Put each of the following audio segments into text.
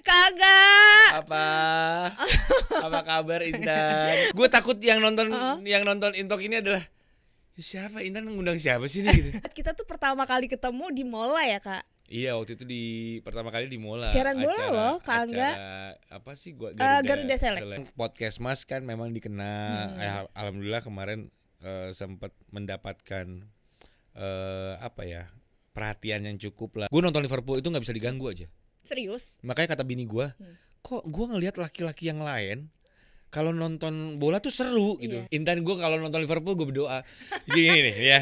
Kagak. Apa kabar Intan? Gue takut yang nonton Intok ini adalah siapa, Intan ngundang siapa sih nih gitu. Kita tuh pertama kali ketemu di Mola ya Kak. Iya, waktu itu pertama kali di Mola. Siaran bola loh, Kak Angga. Apa sih gua Garuda Select. Podcast Mas kan memang dikenal. Alhamdulillah kemarin sempat mendapatkan perhatian yang cukup lah. Gue nonton Liverpool itu nggak bisa diganggu aja. Serius? Makanya kata bini gue, kok gue ngelihat laki-laki yang lain kalau nonton bola tuh seru gitu. Iya. Intan, gue kalau nonton Liverpool gue berdoa. Gini nih ya.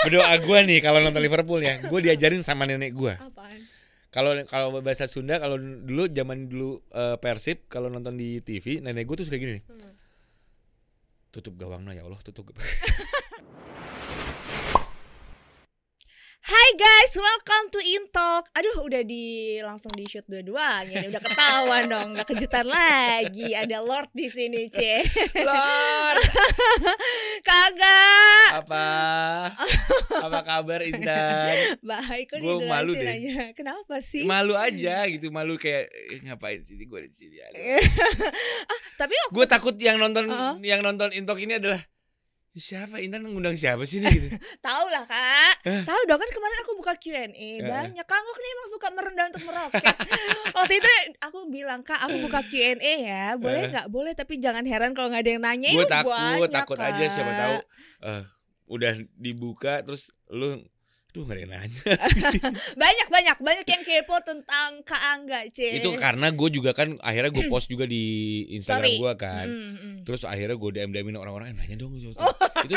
Berdoa gue nih kalau nonton Liverpool ya. Gue diajarin sama nenek gue. Apaan? Kalau bahasa Sunda, kalau zaman dulu Persib kalau nonton di TV, nenek gue tuh suka gini nih. Tutup gawangnya ya Allah, tutup. Hai guys, welcome to Intok. Aduh, udah langsung di shoot dua-duanya. Udah ketahuan dong, nggak kejutan lagi. Ada Lord di sini, Ce. Lord. Kagak. Apa kabar Intan? Baik, kok Gue malu deh. aja. Kenapa sih? Malu aja gitu, malu kayak ngapain sih gue di sini. Tapi gue takut yang nonton Intok ini adalah siapa, Intan ngundang siapa sih nih gitu. Tahu lah Kak. Tahu dong, kan kemarin aku buka Q&A banyak. Kak Ngok nih emang suka merendah untuk meroket. Waktu itu aku bilang, Kak aku buka Q&A ya, boleh nggak? Boleh, tapi jangan heran kalau nggak ada yang nanya. Gue takut aja, siapa tahu udah dibuka terus lu nggak ada yang nanya. banyak yang kepo tentang Kak Angga, Ce. Itu karena gue juga kan akhirnya gue post juga di Instagram gue kan. Terus akhirnya gue DM-in orang-orang, nanya dong. Itu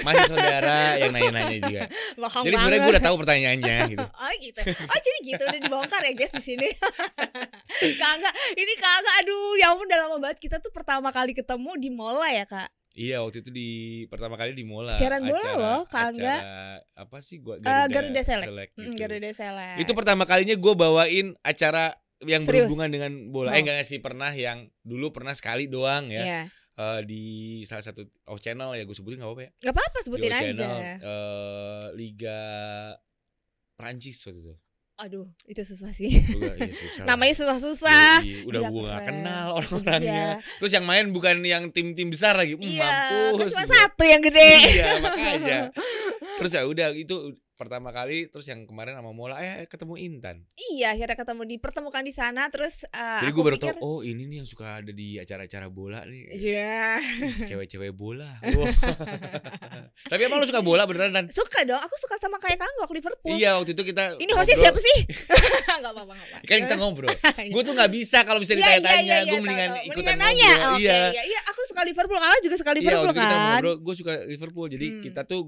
masih saudara yang nanya-nanya juga. Jadi sebenarnya gue udah tahu pertanyaannya gitu. Oh gitu. Oh jadi gitu, udah dibongkar ya guys di sini. Kak Angga, aduh ya ampun, udah lama banget kita tuh pertama kali ketemu di Mola ya Kak. Iya, waktu itu pertama kali di Mola. Siaran bola loh, Kak Angga. Apa sih Garuda Select. Gitu. Garuda Select. Itu pertama kalinya gue bawain acara yang Serius? berhubungan dengan bola. Enggak sih, yang dulu pernah sekali doang ya. Yeah. Di salah satu channel ya, gue sebutin nggak apa-apa ya. Nggak apa-apa, sebutin di aja. Channel, Liga Prancis waktu itu. Aduh, itu susah sih. Iya, susah. Namanya susah-susah. Udah gue gak kenal orang-orangnya. Terus yang main bukan yang tim-tim besar lagi. Mampus. Cuma satu yang gede. Iya, makanya. Terus ya udah, itu pertama kali. Terus yang kemarin sama Mola ketemu Intan. Iya, akhirnya dipertemukan di sana. Terus jadi gue baru tahu, oh ini nih yang suka ada di acara-acara bola nih. Iya. Cewek-cewek bola. Tapi emang lu suka bola beneran, Dan? Suka dong, aku suka sama kayak Kang Ngok, Liverpool. Iya, waktu itu kita ini hostnya siapa sih? Gak apa-apa. Kan kita ngobrol. Gue tuh gak bisa kalau bisa ditanya-tanya. Gue mendingan ikutan nanya. ngobrol. Iya, aku suka Liverpool. Kakak juga suka Liverpool waktu kan? Kita ngobrol, gue suka Liverpool. Jadi kita tuh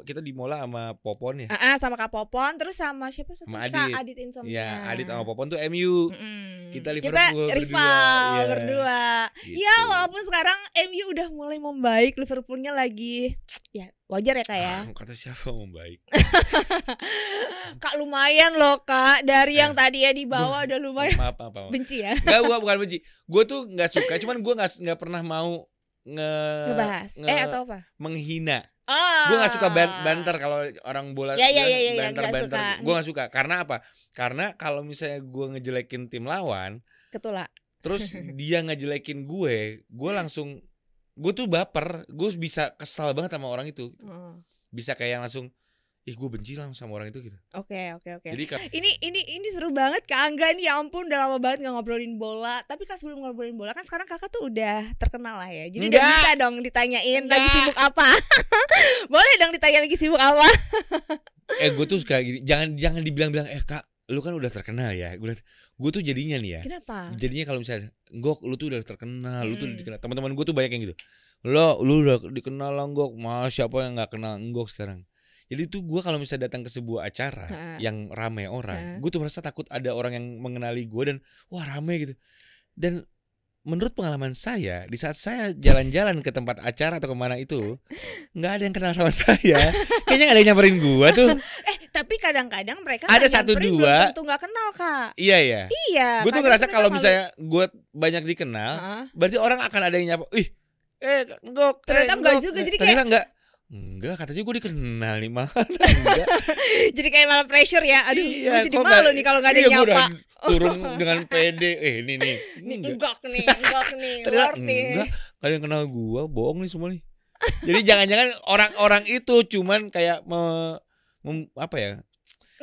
kita di Mola sama Popon ya. Sama Kak Popon, terus sama siapa satu? Sama Adit Insomnia. Iya, Adit sama Popon tuh MU. Kita Kita Liverpool berdua. Gitu. Ya walaupun sekarang MU udah mulai membaik, Liverpoolnya lagi ya wajar ya Kak ya. Kata siapa membaik? Kak lumayan loh Kak, dari yang tadi ya di bawah udah lumayan. Maaf. Benci ya? Enggak, bukan benci. Gue tuh nggak suka, cuman gue nggak pernah mau ngebahas atau apa? Menghina. Gue gak suka banter kalau orang bola banter. Gue gak suka. Karena apa? Karena kalau misalnya gue ngejelekin tim lawan, ketulak. Terus dia ngejelekin gue langsung, gue tuh baper. Gue bisa kesal banget sama orang itu. Bisa kayak langsung, gue benci lah sama orang itu gitu. Oke. Jadi ini seru banget Kak Angga nih, ya ampun udah lama banget gak ngobrolin bola. Tapi Kak sebelum ngobrolin bola kan sekarang Kakak tuh udah terkenal lah ya. Jadi udah bisa dong ditanyain lagi sibuk apa. Boleh dong ditanya lagi sibuk apa. Gue tuh suka gini, jangan dibilang-bilang Kak, lu kan udah terkenal ya. Gue tuh jadinya nih ya. Kenapa? Jadinya kalau misalnya Ngok, lu tuh udah terkenal, lu tuh udah dikenal. Teman-teman gue tuh banyak yang gitu. Lu udah dikenal lah Ngok. Siapa yang gak kenal Ngok sekarang? Jadi tuh gue kalau misalnya datang ke sebuah acara yang rame orang, gue tuh merasa takut ada orang yang mengenali gue dan wah rame gitu. Dan menurut pengalaman saya, di saat saya jalan-jalan ke tempat acara atau kemana itu, nggak ada yang kenal sama saya. Kayaknya nggak ada yang nyamperin gue tuh. Tapi kadang-kadang mereka ada satu dua tentu nggak kenal Kak. Iya. Gue tuh ngerasa kalau misalnya gue banyak dikenal, berarti orang akan ada yang nyapa. Ngok. Ternyata enggak juga, jadi kayak enggak. Enggak, katanya gue dikenal nih mana enggak. Jadi kayak malah pressure ya. Aduh, Iya, gue jadi malu nih kalau gak ada yang gue udah nyapa. turun dengan pede. Ini nih. Enggak nih, Ternyata worth it. enggak, kalian kenal gue, bohong nih semua nih. Jadi jangan-jangan orang-orang itu cuman kayak apa ya?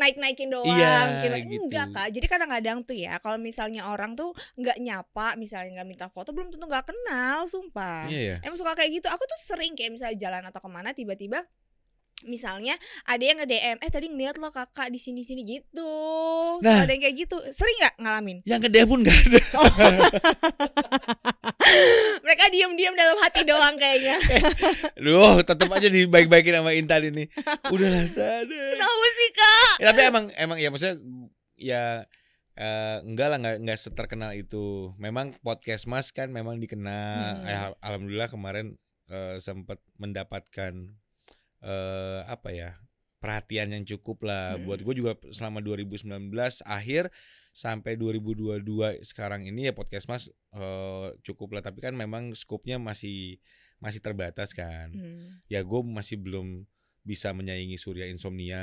Naik-naikin doang. Iya, gitu. Enggak Kak. Jadi kadang-kadang tuh ya, kalau misalnya orang tuh nggak nyapa, misalnya nggak minta foto, belum tentu nggak kenal, sumpah. Iya ya. Emang suka kayak gitu. Aku tuh sering kayak misalnya jalan atau kemana tiba-tiba misalnya ada yang nge-DM, tadi ngeliat lo kakak di sini-sini gitu. Nah, ada yang kayak gitu. Sering nggak ngalamin? Yang nge-DM pun nggak ada. Mereka diam-diam dalam hati doang kayaknya. Loh, tetap aja dibaik-baikin sama Intan ini. Udahlah, tadi. Kenapa sih Kak? Ya, tapi emang ya maksudnya ya enggak lah, enggak seterkenal itu. Memang podcast Mas kan memang dikenal. Alhamdulillah kemarin sempat mendapatkan apa ya, perhatian yang cukup lah. Buat gue juga selama 2019 akhir sampai 2022 sekarang ini ya podcast Mas cukup lah. Tapi kan memang skopnya masih terbatas kan. Ya gue masih belum bisa menyaingi Surya Insomnia,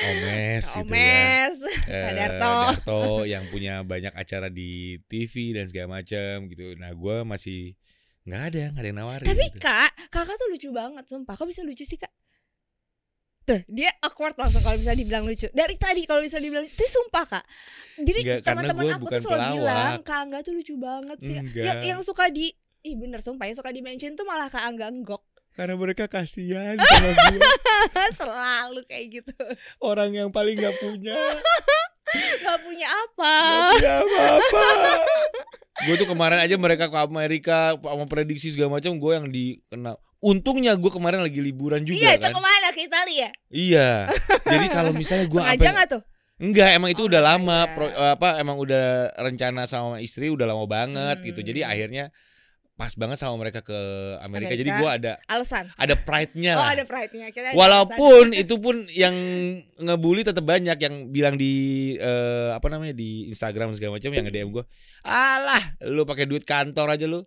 Omes gitu ya, Darto yang punya banyak acara di TV dan segala macam gitu. Nah gue masih nggak ada yang nawarin. Tapi gitu. kakak tuh lucu banget, sumpah. Kok bisa lucu sih Kak? Tuh, dia awkward langsung kalau bisa dibilang lucu. Dari tadi kalau bisa dibilang, itu sumpah Kak. Jadi teman-teman aku tuh selalu bilang Kak Angga tuh lucu banget sih. Yang suka bener sumpah, yang suka di mention tuh malah Kak Angga enggok. Karena mereka kasihan sama gue. Selalu kayak gitu. Orang yang paling gak punya. Gak punya apa. Gue tuh kemarin aja mereka ke Amerika sama prediksi segala macam, gue yang dikenal. Untungnya gue kemarin lagi liburan juga. Iya, kan. Iya, kemana ke Italia ya? Iya. Jadi kalau misalnya gue sengaja nggak tuh? Enggak, emang itu udah lama. Emang udah rencana sama istri udah lama banget gitu. Jadi akhirnya pas banget sama mereka ke Amerika. Jadi gue ada alasan, ada pride-nya lah. ada pride-nya. Walaupun itu pun yang ngebully tetap banyak yang bilang di di Instagram segala macam yang nge-DM gue. Alah, lu pakai duit kantor aja lu.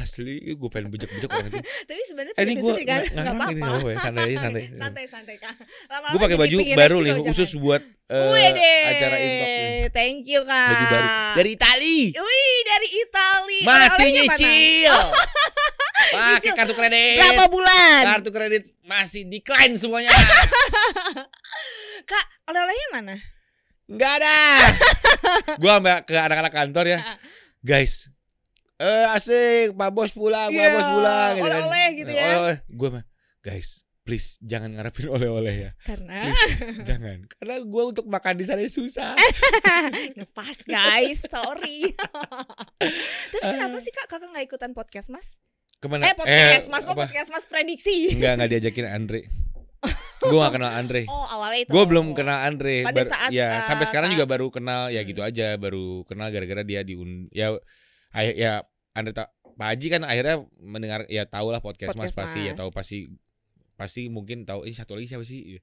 Asli, gue pengen bejek-bejek orang itu. Tapi sebenarnya ini gue kan nggak apa-apa ya, santai Kak. Gue pakai baju baru nih khusus buat acara Intok. Thank you Kak. Baju baru dari Itali. Wih, dari Itali. Masih nyicil. Pakai kartu kredit. Berapa bulan? Kartu kredit masih decline semuanya. Kak, oleh-olehnya mana? Nggak ada. Gue sampai ke anak-anak kantor ya, guys. Asik, Pak Bos pulang, Pak Bos pulang gitu kan. Oleh-oleh gitu ya. Oleh-oleh. Gue mah, guys, please jangan ngarepin oleh-oleh ya. Karena jangan. Karena gue untuk makan di sana susah. Ngepas guys, sorry. Tapi kenapa sih Kak kakak nggak ikutan podcast Mas? Kemana? Podcast Mas, podcast Mas prediksi. Enggak diajakin Andre. Gue gak kenal Andre. Oh, awalnya itu. Gue belum kenal Andre. Pada saat sampai sekarang juga baru kenal ya gitu aja. Baru kenal gara-gara dia ya Andre Pak Haji kan akhirnya mendengar ya tahu lah podcast Mas pasti ya tahu pasti mungkin tahu satu lagi siapa sih?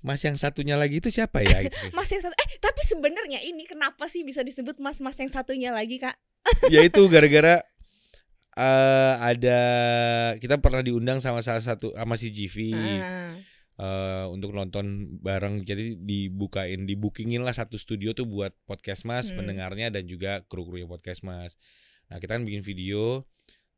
Mas yang satunya lagi itu siapa ya? Gitu. Mas yang satu tapi sebenarnya ini kenapa sih bisa disebut Mas yang satunya lagi Kak? Ya itu gara-gara ada kita pernah diundang sama salah satu sama si GV untuk nonton bareng, jadi dibukingin lah satu studio tuh buat podcast Mas pendengarnya dan juga kru-krunya podcast Mas. Nah kita kan bikin video,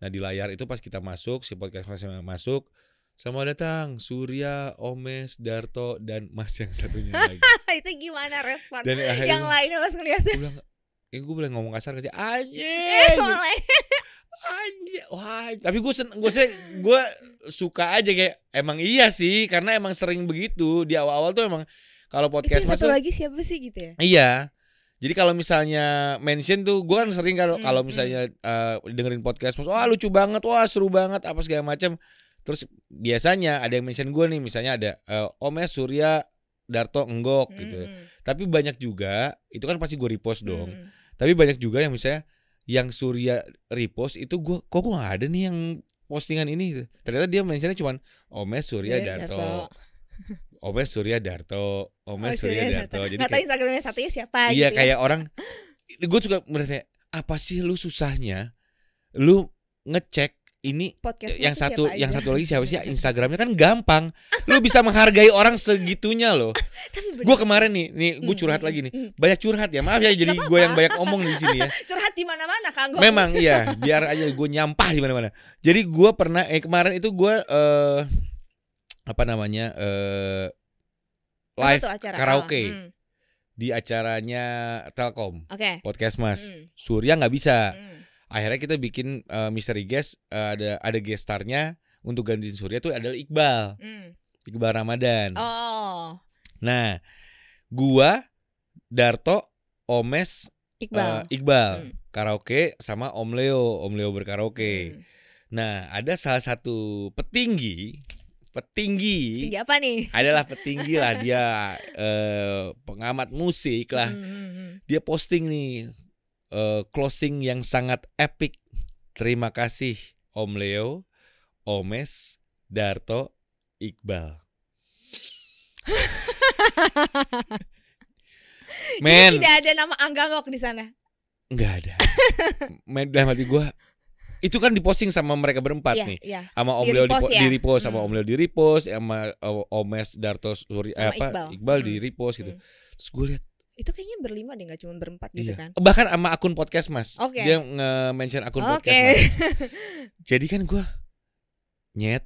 nah di layar itu pas kita masuk si podcast Mas masuk, selamat datang Surya, Omes, Darto dan Mas yang satunya lagi. Itu gimana respon? Dan yang lainnya Mas ngeliatnya? Gue boleh ngomong kasar gak sih? Anjing. Wah, tapi gue suka aja kayak emang iya sih, karena emang sering begitu di awal-awal tuh emang kalau podcast Mas. Satu lagi siapa sih gitu ya? Iya. Jadi kalau misalnya mention tuh gue kan sering kalau misalnya dengerin podcast Mas, wah lucu banget, wah seru banget apa segala macam. Terus biasanya ada yang mention gue nih, misalnya ada Omes, Surya, Darto, Enggok gitu. Tapi banyak juga itu kan pasti gue repost dong. Tapi banyak juga yang misalnya yang Surya repost itu gue gak ada nih yang postingan ini. Ternyata dia mentionnya cuman Omes, Surya, Darto. Omes, Surya, Darto. Omes, Surya, Darto. Jadi nggak tahu Instagramnya satunya siapa iya, gitu. kayak orang, gue suka merasa apa sih lu susahnya lu ngecek ini Podcastnya yang tuh satu siapa yang aja? satu lagi siapa sih? Instagramnya kan gampang. Lu bisa menghargai orang segitunya loh. Tapi bener Gue sih. kemarin nih gue curhat lagi nih. Banyak curhat ya. Maaf ya jadi Nggak gue apa-apa. yang banyak omong di sini ya. Curhat di mana-mana Kang Gok. Memang iya, biar aja gue nyampah di mana-mana. Jadi gue pernah kemarin itu gue apa namanya Apa live tuh acara? karaoke Oh, di acaranya Telkom. Oke. Podcast Mas. Hmm. Surya nggak bisa. Hmm. Akhirnya kita bikin mystery guest, ada guest starnya untuk gantiin Surya tuh adalah Iqbal. Hmm. Iqbal Ramadan. Oh, Nah, gua, Darto, Omes, Iqbal. Iqbal Hmm. karaoke sama Om Leo berkaraoke. Hmm. Nah, ada salah satu petinggi Tinggi apa nih? adalah petinggi lah dia, pengamat musik lah. Dia posting nih closing yang sangat epic. Terima kasih Om Leo, Omes, Darto, Iqbal. Men, Jadi tidak ada nama Angga Gok di sana. nggak ada. Men, dalam hati gue itu kan diposting sama mereka berempat Iya, nih. iya. Sama Om Di Leo repost ya? di repost, sama Hmm. Om Leo di repost, sama Omes, Darto, Sama Iqbal Iqbal. di repost gitu. Hmm. Terus gue lihat, Itu kayaknya berlima deh, nggak cuma berempat gitu iya. kan? Bahkan sama akun podcast Mas. Oke. Dia nge-mention akun Oke. podcast Mas. Jadi kan gue nyet,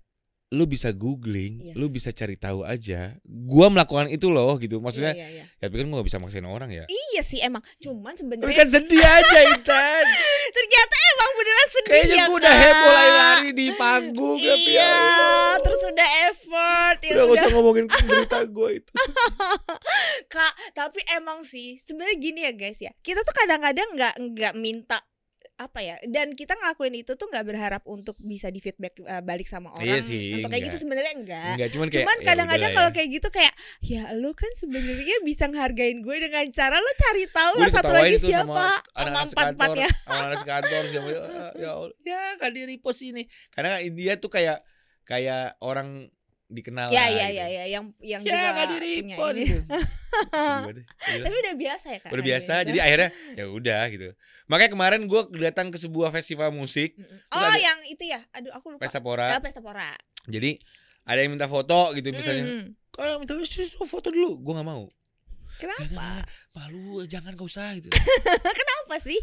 lu bisa googling, Yes. lu bisa cari tahu aja. Gua melakukan itu loh gitu. Maksudnya, Iya. ya tapi kan gua gak bisa maksain orang ya. Iya sih emang. Cuman Tapi sebenarnya kan sedih aja Intan. ternyata emang beneran sedih Kayaknya ya, gua udah Kak. heboh lari-lari di panggung. Tapi ya Iya, Allah. terus udah effort ya Udah gak udah. usah ngomongin berita gua itu. Kak, tapi emang sih sebenarnya gini ya guys ya. Kita tuh kadang-kadang nggak minta apa ya, dan kita ngelakuin itu tuh nggak berharap untuk bisa di feedback balik sama orang. Iya sih, untuk kayak gitu enggak. sebenarnya enggak. Enggak, cuman kayak Cuman ya kadang-kadang udahlah kalau ya. kayak gitu kayak ya lu kan sebenarnya bisa ngehargain gue dengan cara lu cari tahu Gua lah satu diketawain lagi tuh siapa sama sama anak-anak empat-empatnya. sama anak sekantor siapa, ya Allah. Ya kan di repost ini. Karena dia tuh kayak orang dikenal Ya lah, ya gitu. ya yang Ya juga nggak di punya repost ini. gitu. Sedih banget deh. Gila. Tapi udah biasa ya Kak. Udah kayak biasa, gitu. jadi akhirnya ya udah gitu. Makanya kemarin gue datang ke sebuah festival musik, Oh ada- yang itu ya. Aduh aku lupa. Pesta Pora. Pesta Pora. Jadi ada yang minta foto gitu misalnya. Mm-mm. Kalau minta foto dulu, gue nggak mau. Kenapa? Malu, jangan gak usah gitu. Apa sih?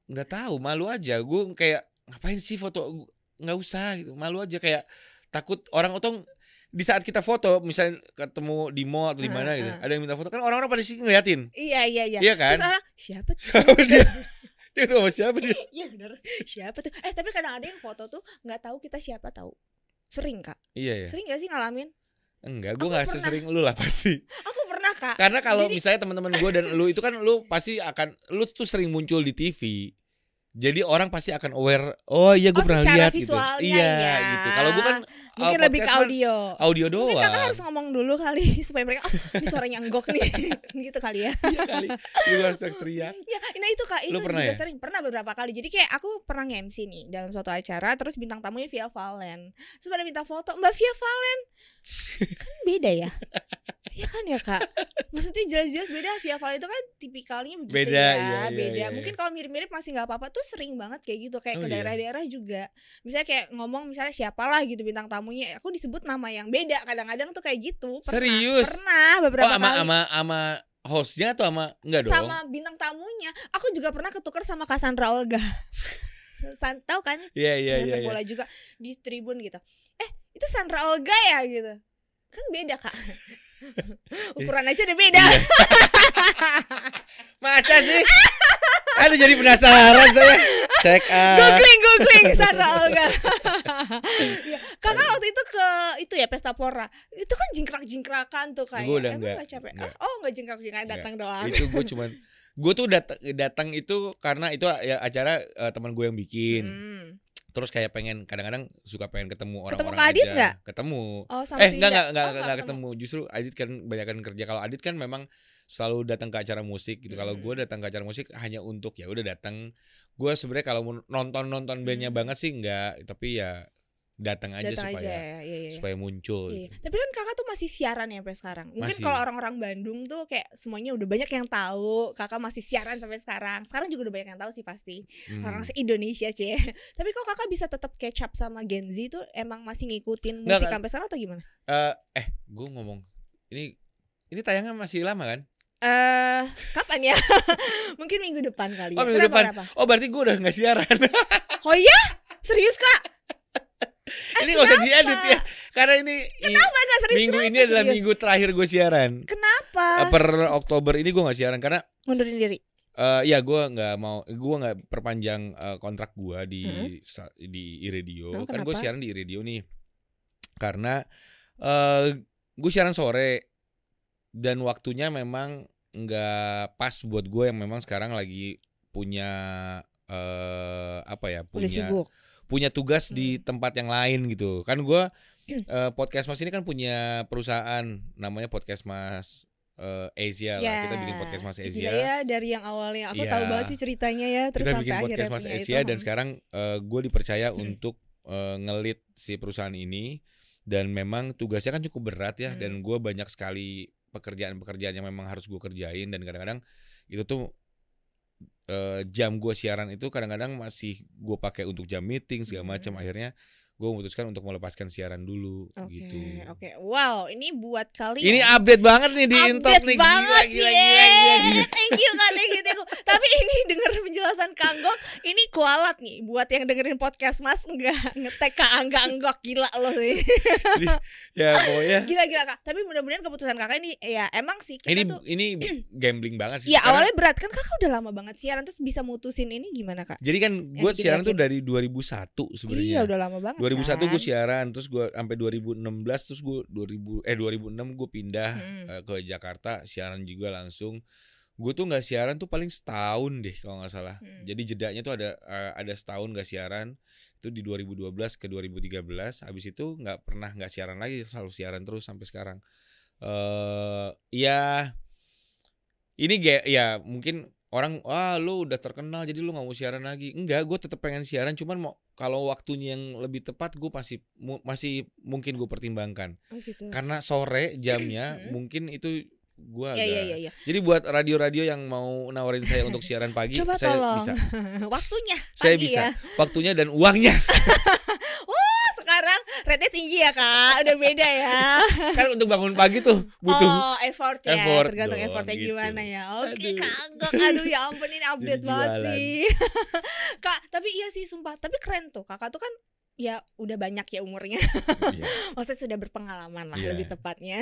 Nggak tahu, malu aja. Gue kayak ngapain sih foto? Nggak usah gitu, malu aja kayak takut orang otong. Di saat kita foto, misalnya ketemu di mall atau di mana gitu, ada yang minta foto kan orang-orang pada sini ngeliatin. Iya. Iya kan? Terus orang siapa tuh? Siapa dia? Dia tuh sama siapa dia? Iya bener. Siapa tuh? Tapi kadang ada yang foto tuh nggak tahu kita siapa tahu. Sering Kak. Iya ya. Sering gak sih ngalamin? Enggak, gue Aku nggak pernah. sesering lu lah pasti. Aku pernah Kak. Karena kalau Jadi- misalnya teman-teman gue dan lu itu kan lu pasti akan, lu tuh sering muncul di TV. Jadi orang pasti akan aware. Oh iya, gue Oh, pernah secara lihat gitu. visualnya Iya ya. gitu. Kalau gue kan Mungkin lebih ke podcast kan audio. audio Mungkin doang. Kakak harus ngomong dulu kali supaya mereka ini suaranya enggok nih. Gitu kali ya. Iya kali. Lu harus teriak. Ya, nah itu Kak, itu Lu pernah juga ya? sering, pernah beberapa kali. Jadi kayak aku pernah nge-MC nih dalam suatu acara, terus bintang tamunya Via Valen. Terus pada minta foto, Mbak Via Valen. Kan beda ya? Iya kan ya Kak? Maksudnya jelas-jelas beda. Via Valen itu kan tipikalnya begitu Beda, ya, iya, beda. iya. Mungkin kalau mirip-mirip masih nggak apa-apa, tuh sering banget kayak gitu. Kayak Oh, ke iya? daerah-daerah juga. Misalnya kayak ngomong misalnya siapalah gitu bintang tamunya, aku disebut nama yang beda. Kadang-kadang tuh kayak gitu. Pernah, Serius? Pernah beberapa Oh, kali. sama hostnya atau sama enggak dong? Sama bintang tamunya. Aku juga pernah ketukar sama Cassandra Olga. Tahu kan? Iya iya Main iya. bola juga di tribun gitu. Itu Sandra Olga ya gitu. Kan beda Kak. Ukuran aja udah beda. Iya. Masa sih? Aduh jadi penasaran saya. Check out. Googling Sandra Olga. Iya. Kakak waktu itu ke itu ya Pesta Pora. Itu kan jingkrak-jingkrakan tuh kayak. Gua udah Emang enggak. nggak capek? Enggak. Oh enggak jingkrak-jingkrakan, datang doang. Itu gue cuman tuh datang itu karena itu ya acara teman gue yang bikin. Hmm. Terus kayak kadang-kadang suka pengen ketemu Ketemu orang-orang Kak Adit aja. nggak? Ketemu. Oh, sama Enggak ketemu. Justru Adit kan banyakan kerja. Kalau Adit kan memang selalu datang ke acara musik gitu. Kalau gue datang ke acara musik hanya untuk ya udah datang. Gue sebenarnya kalau mau nonton bandnya banget sih enggak, tapi ya datang aja supaya supaya muncul. Gitu. Tapi kan kakak tuh masih siaran ya sampai sekarang. Mungkin kalau orang-orang Bandung tuh kayak semuanya udah banyak yang tahu kakak masih siaran sampai sekarang. Sekarang juga udah banyak yang tahu sih pasti. Orang se-Indonesia cie. Tapi kok kakak bisa tetap catch up sama Gen Z tuh emang masih ngikutin musik sampai sekarang atau gimana? Gue ngomong ini tayangnya masih lama kan? Kapan ya? Mungkin minggu depan kali ya. Oh minggu depan. Oh berarti gue udah gak siaran. Oh iya? Serius kak? Ini gak usah diedit ya. Karena ini kenapa gak serius? Minggu ini adalah minggu terakhir gue siaran. Kenapa? Per Oktober ini gue gak siaran karena ngundurin diri. Ya gue nggak perpanjang kontrak gue di iRadio. Kan gue siaran di iRadio nih. Karena gue siaran sore dan waktunya memang nggak pas buat gue yang memang sekarang lagi punya punya tugas di tempat yang lain gitu. Kan gue Podcast Mas ini kan punya perusahaan namanya Podcast Mas Asia lah. Kita bikin Podcast Mas Asia. Ya dari yang awalnya aku tahu banget sih ceritanya ya. Terus kita sampai bikin Podcast Mas Asia dan sekarang gue dipercaya untuk ngelit si perusahaan ini. Dan memang tugasnya kan cukup berat ya. Dan gue banyak sekali pekerjaan-pekerjaan yang memang harus gue kerjain. Dan kadang-kadang itu tuh jam gue siaran itu kadang-kadang masih gue pakai untuk jam meeting segala macam. Akhirnya gue memutuskan untuk melepaskan siaran dulu gitu. Oke. Wow, ini buat kalian. Ini update banget nih di Intok nih. Banget, gila. Thank you Kak, thank you. Tapi ini denger penjelasan Kang Gok, ini kualat nih buat yang dengerin podcast Mas enggak ngetek Kak Angga Anggok, gila loh sih. Ya pokoknya gila Kak. Tapi mudah-mudahan keputusan Kakak ini ya emang sih kita ini gambling banget sih. Ya awalnya berat kan Kakak udah lama banget siaran terus bisa mutusin ini gimana Kak? Jadi kan gue siaran tuh dari 2001 sebenarnya. Iya, udah lama banget. 2001 gue siaran, terus gue sampai 2016, terus gue 2006 gue pindah ke Jakarta, siaran juga langsung. Gue tuh nggak siaran tuh paling setahun deh kalau nggak salah. Jadi jedanya tuh ada setahun nggak siaran. Itu di 2012 ke 2013. Habis itu nggak siaran lagi, selalu siaran terus sampai sekarang. Ya ini ya mungkin orang lu udah terkenal jadi lu nggak mau siaran lagi. Enggak, gue tetap pengen siaran, cuman kalau waktunya yang lebih tepat gue masih mungkin gue pertimbangkan. Gitu. Karena sore jamnya mungkin itu gue agak. Iya. Jadi buat radio-radio yang mau nawarin saya untuk siaran pagi, coba saya tolong. bisa. Waktunya pagi saya bisa. Ya. Waktunya dan uangnya. Sekarang rate-nya tinggi ya Kak, udah beda ya. Kan untuk bangun pagi tuh butuh effort ya, tergantung effortnya gitu. Gimana ya. Oke Kak Anggok, aduh ya ampun ini update banget sih. Kak, tapi iya sih sumpah, tapi keren tuh Kakak tuh kan ya udah banyak ya umurnya. Maksudnya sudah berpengalaman lah lebih tepatnya.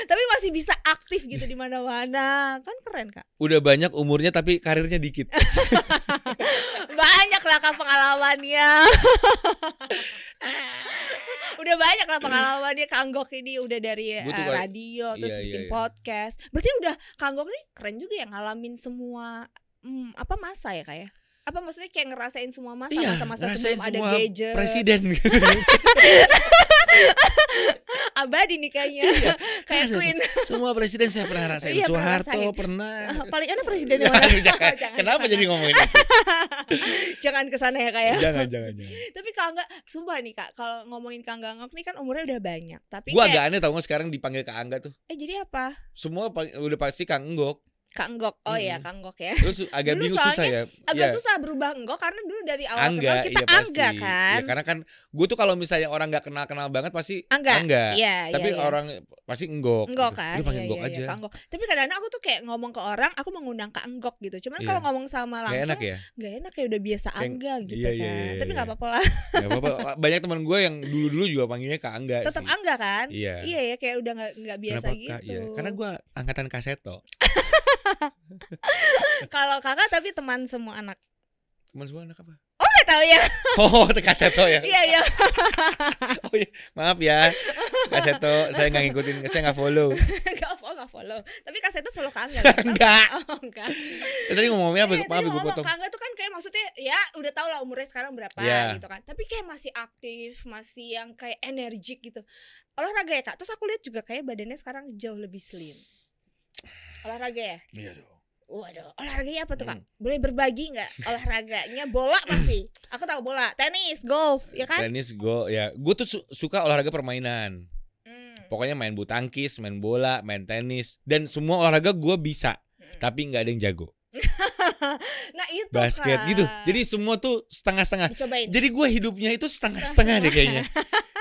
Tapi masih bisa aktif gitu di mana-mana. Kan keren Kak. Udah banyak umurnya tapi karirnya dikit. Banyak lah Kak pengalamannya. Udah banyak lah pengalamannya Kang Gok ini, udah dari radio terus bikin podcast. Berarti udah Kang Gok nih keren juga ya ngalamin semua masa ya Kak ya? Apa maksudnya kayak ngerasain semua masa-masa sebelum ada gadget. Presiden. Abadi nih kayaknya. Kayak Queen. Semua presiden saya pernah rasain. Soeharto pernah. Paling enak presiden yang mana? Jangan. Kenapa jadi ngomongin itu? Jangan kesana ya Kak ya. Jangan. Tapi Kak Angga, sumpah nih Kak, kalau ngomongin Kak Angga nih kan umurnya udah banyak. Tapi gua agak aneh tau gak sekarang dipanggil Kak Angga tuh. Jadi apa? Semua udah pasti Kang Enggok. Kak Enggok, ya Kak Enggok ya. Terus agak bingung susah ya. Agak susah berubah Enggok karena dulu dari awal kenal kita Angga kan. Ya karena kan gue tuh kalau misalnya orang nggak kenal banget pasti Angga. Tapi orang pasti Enggok. Enggok kan. Lu panggil Enggok aja. Kak Enggok. Tapi kadang-kadang aku tuh kayak ngomong ke orang, aku mengundang Kak Enggok gitu. Cuman kalau ngomong sama langsung nggak enak ya, udah biasa Angga gitu kan. Tapi nggak apa-apa lah. Nggak apa-apa. Banyak teman gue yang dulu juga panggilnya Kak Angga. Tetap Angga kan? Iya ya, kayak udah nggak biasa gitu. Karena gue angkatan Kaseto. Kalau kakak tapi teman semua anak. Teman semua anak apa? Oh nggak tahu ya. Oh Kaseto ya. Iya. Oh iya, maaf ya Kaseto, saya nggak ngikutin, saya nggak follow. Nggak follow. Tapi Kaseto follow Kak Angga. Enggak. Oh enggak. Tadi ngomongnya apa? Maaf gue potong. Kak Angga tuh kan kayak maksudnya ya udah tau lah umurnya sekarang berapa gitu kan. Tapi kayak masih aktif, masih yang kayak energik gitu. Olahraga ya Kak. Terus aku lihat juga kayak badannya sekarang jauh lebih slim. Olahraga ya? Iya dong. Waduh, olahraganya apa tuh Kak? Boleh berbagi nggak olahraganya? Bola pasti. Aku tahu bola, tenis, golf, ya kan? Tenis, ya. Gue tuh suka olahraga permainan. Pokoknya main bulu tangkis, main bola, main tenis, dan semua olahraga gue bisa. Tapi nggak ada yang jago. Nah itu basket Kak. gitu. Jadi semua tuh setengah-setengah. Dicobain. Jadi gue hidupnya itu setengah-setengah deh kayaknya.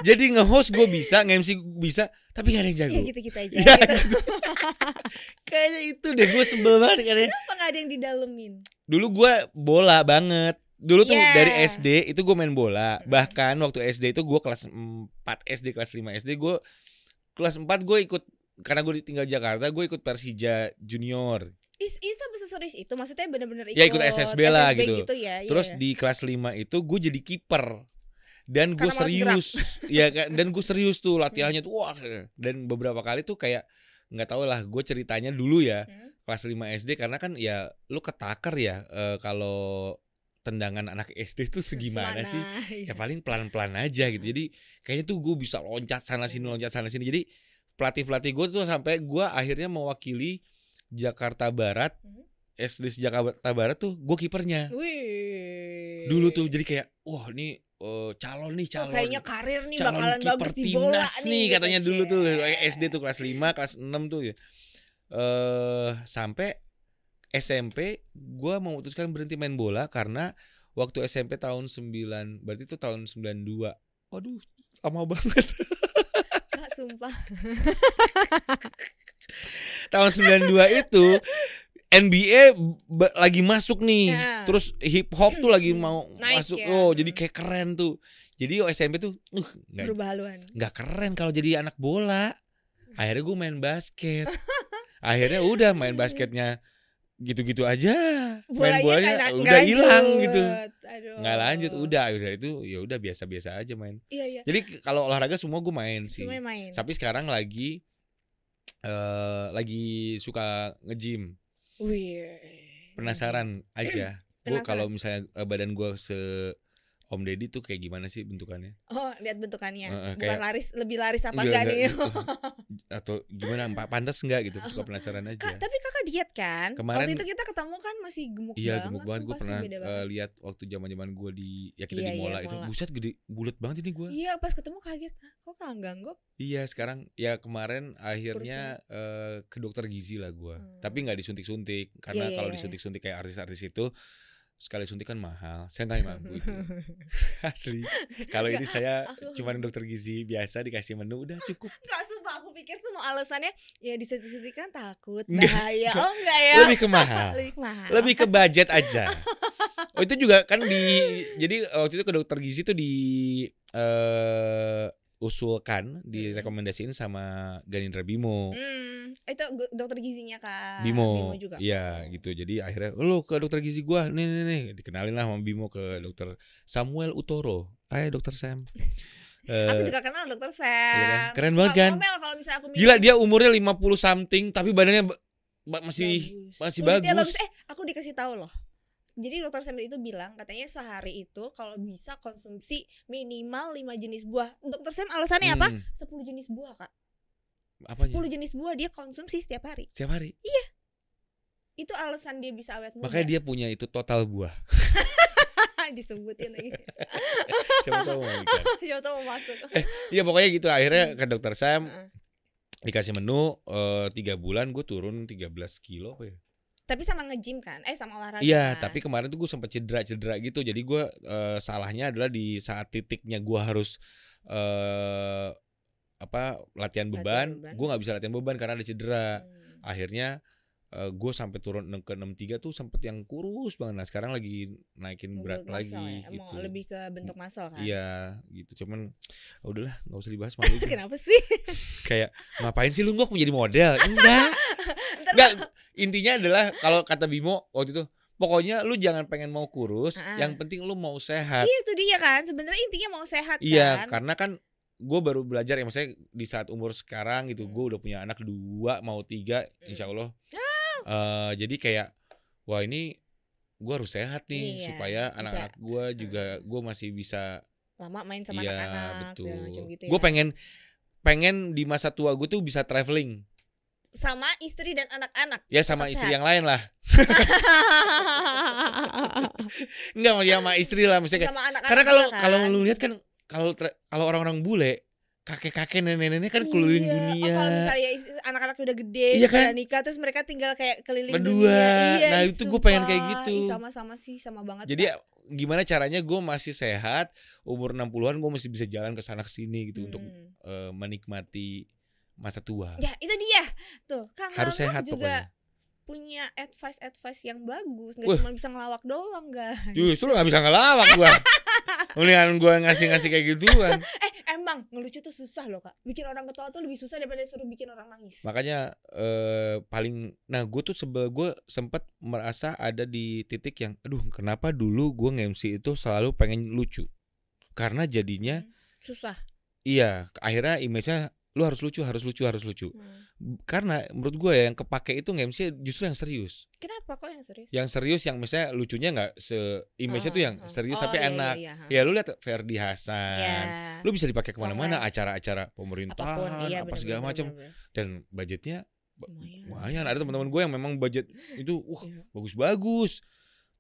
Jadi nge-host gue bisa, nge-MC bisa, tapi gak ada yang jago. Ya gitu-gitu aja ya, gitu. Kayaknya itu deh, gue sebel banget kayaknya. Kenapa gak ada yang didalemin? Dulu gue bola banget. Dulu tuh dari SD itu gue main bola. Bahkan waktu SD itu gue kelas 4 SD, kelas 5 SD gue kelas 4 gue ikut, karena gue tinggal Jakarta, gue ikut Persija Junior. Itu sampai seserius itu, maksudnya benar-benar ikut SSB lah gitu. Ya, terus di kelas 5 itu gue jadi kiper. Dan gue serius. Ya kan, dan gue serius tuh latihannya tuh wah. Dan beberapa kali tuh kayak nggak tahu lah, gue ceritanya dulu ya kelas 5 SD, karena kan ya lu ketakar ya kalau tendangan anak SD tuh segimana sih? Ya paling pelan-pelan aja gitu. Jadi kayaknya tuh gue bisa loncat sana sini. Jadi pelatih gue tuh sampai gue akhirnya mewakili Jakarta Barat. SD Jakarta Barat tuh gue kipernya. Dulu tuh jadi kayak wah ini calon kayaknya karir nih calon bakalan bagus di bola nih katanya gitu. Dulu tuh SD tuh kelas 5, kelas 6 tuh ya. Sampai SMP gue memutuskan berhenti main bola karena waktu SMP tahun 9, berarti itu tahun 92. Waduh, lama banget. Kak, sumpah. Tahun 92 itu NBA lagi masuk nih. Terus hip hop tuh lagi mau masuk. Ya. Jadi kayak keren tuh. Jadi SMP tuh berubah haluan. Nggak keren kalau jadi anak bola. Akhirnya gue main basket. Akhirnya udah main basketnya gitu-gitu aja. Main bolanya udah hilang gitu. Aduh. Nggak lanjut, udah itu ya udah biasa-biasa aja main. Iya. Jadi kalau olahraga semua gue main sih. Main. Tapi sekarang lagi suka nge-gym. Penasaran aja. Gue kalau misalnya badan gue Om Deddy tuh kayak gimana sih bentukannya? Oh, lihat bentukannya. Bukan kayak, lebih laris apa enggak nih? Gitu. Atau gimana, pantas enggak gitu? Suka penasaran aja. Kak, tapi kakak diet kan? Kemarin, waktu itu kita ketemu kan masih gemuk banget. Iya, gemuk banget. Gue pernah lihat waktu zaman-zaman gue kita di Mola itu. Buset, gede, bulat banget ini gue. Iya, pas ketemu kaget. Kok Kangganggok? Iya, sekarang ya kemarin akhirnya ke dokter gizi lah gue. Tapi nggak disuntik-suntik karena kalau disuntik-suntik kayak artis-artis itu sekali suntik kan mahal. Saya nggak mampu itu. Asli. Kalau ini saya cuma dokter gizi biasa dikasih menu udah cukup. Enggak, sumpah aku pikir tuh mau alasannya ya disuntik kan takut bahaya. Oh enggak ya. Lebih ke mahal. Lebih ke budget aja. Oh itu juga kan jadi waktu itu ke dokter gizi tuh usulkan direkomendasiin sama Ganindra Bimo. Itu dokter gizinya Kak Bimo juga. Iya gitu. Jadi akhirnya lu ke dokter gizi gua nih dikenalin lah sama Bimo ke dokter Samuel Utoro. Ayo dokter Sam. Aku juga kenal dokter Sam. Iya kan? Keren banget kan? Aku gila dia umurnya 50 something tapi badannya masih bagus. Aku dikasih tahu loh. Jadi dokter Sam itu bilang katanya sehari itu kalau bisa konsumsi minimal 5 jenis buah. Dokter Sam alasannya apa? 10 jenis buah Kak. Apanya? 10 jenis buah dia konsumsi setiap hari. Setiap hari? Iya. Itu alasan dia bisa awet muda. Makanya dia punya itu total buah. Disebutin lagi. Siapa tahu mau ikan. Siapa tahu mau masuk. Iya pokoknya gitu akhirnya ke dokter Sam dikasih menu 3 bulan gue turun 13 kilo apa ya. Tapi sama nge-gym kan? Sama olahraga. Iya, tapi kemarin tuh gue sempat cedera gitu. Jadi gue salahnya adalah di saat titiknya gue harus latihan beban. Gue nggak bisa latihan beban karena ada cedera. Akhirnya gue sampai turun ke 63 tuh sempet yang kurus banget. Nah sekarang lagi naikin berat lagi ya? Gitu. Lebih ke bentuk muscle kan? Iya gitu. Cuman udahlah nggak usah dibahas malu. Kenapa sih? Kayak ngapain sih lu nggak menjadi model? Enggak. Intinya adalah kalau kata Bimo waktu itu, pokoknya lu jangan pengen mau kurus, yang penting lu mau sehat. Iya itu dia kan, sebenarnya intinya mau sehat kan. Iya, karena kan gue baru belajar ya, maksudnya di saat umur sekarang gitu, gue udah punya anak 2 mau 3, insya Allah. Jadi kayak, wah ini gue harus sehat nih supaya anak-anak gue juga gue masih bisa lama main sama anak-anak. Betul. Macam gitu ya. Gue pengen di masa tua gue tuh bisa traveling. Sama istri dan anak-anak. Ya sama istri yang lain lah. Enggak, ya sama istri lah misalnya. Sama anak-anak Karena juga kalau kan. lu lihat kan kalau orang-orang bule, kakek-kakek nenek-nenek kan keliling dunia. Kalau misalnya anak-anak udah gede, Iya kan? udah nikah, terus mereka tinggal kayak keliling Berdua. dunia. Iya, Nah, itu gue pengen kayak gitu. Sama-sama sih, sama banget. Jadi gimana caranya gue masih sehat, umur 60-an gue masih bisa jalan ke sana ke sini gitu untuk menikmati masa tua. Ya, itu dia. Tuh, Kang harus sehat juga pokoknya. Punya advice yang bagus, nggak cuma bisa ngelawak doang, guys. Justru nggak bisa ngelawak gue. Mendingan gue ngasih kayak gituan. Emang ngelucu tuh susah loh, Kak. Bikin orang ketawa tuh lebih susah daripada suruh bikin orang nangis. Makanya gue tuh gue sempat merasa ada di titik yang aduh, kenapa dulu gue nge-MC itu selalu pengen lucu. Karena jadinya susah. Iya, akhirnya image-nya lu harus lucu. Karena menurut gue ya yang kepake itu nge-MC justru yang serius. Kenapa kok yang serius? Yang serius yang misalnya lucunya nggak image-nya tuh yang serius tapi enak. Ya lu lihat Ferdi Hasan, lu bisa dipakai kemana-mana, acara-acara pemerintahan apa segala macam, dan budgetnya lumayan. Ada teman-teman gue yang memang budget itu bagus-bagus.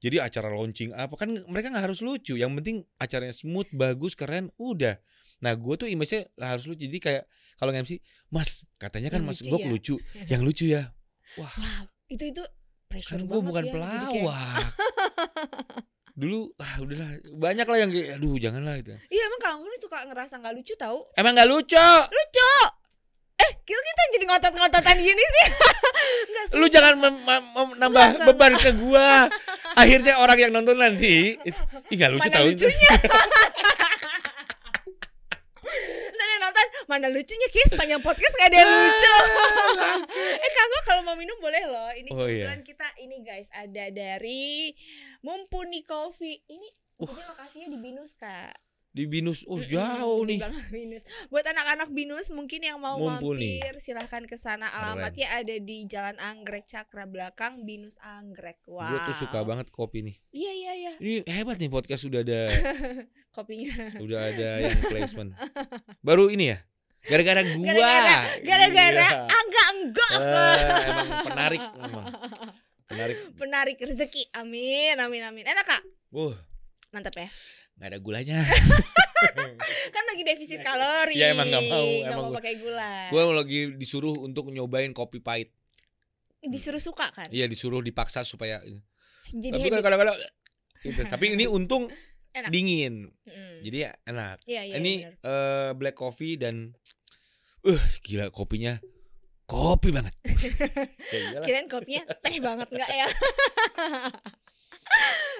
Jadi acara launching apa kan mereka nggak harus lucu, yang penting acaranya smooth, bagus, keren, udah. Nah gue tuh image-nya harus lucu. Jadi kayak kalau nge-MC, Mas katanya kan Mas Gok lucu, yang lucu ya. Wah, itu pressure kan banget. Gue bukan pelawak. Dulu udahlah, banyak lah yang kayak aduh janganlah itu. Iya, emang kamu suka ngerasa nggak lucu tahu? Emang nggak lucu? Lucu. Kira kita jadi ngotot-ngototan gini sih. Lu jangan nambah beban ke gua. Akhirnya orang yang nonton nanti nggak lucu tahu. Mana lucunya, Kis, panjang podcast gak ada yang lucu. Kanggo kalau mau minum boleh loh. Ini kebetulan kita ini guys ada dari Mumpuni Coffee. Ini lokasinya di Binus, Kak. Di Binus, jauh nih. Binus. Buat anak-anak Binus mungkin yang mau mampir, silahkan ke sana. Alamatnya ada di Jalan Anggrek Cakra belakang Binus Anggrek. Wow. Gue tuh suka banget kopi nih. Iya. Ini hebat nih podcast sudah ada kopinya. Udah ada yang placement. Baru ini ya. Gara-gara gua. Gara-gara enggak. Emang penarik memang. Penarik rezeki. Amin. Enak, Kak? Mantap ya. Nggak ada gulanya. Kan lagi defisit kalori. Ya emang nggak mau pakai gula. Gue lagi disuruh untuk nyobain kopi pahit. Disuruh suka kan? Iya, disuruh dipaksa supaya. Jadi tapi kadang-kadang gitu. Tapi ini untung enak. Dingin. Jadi enak. Iya, ini black coffee dan gila kopinya. Kopi banget. Kirain kopinya teh banget enggak ya?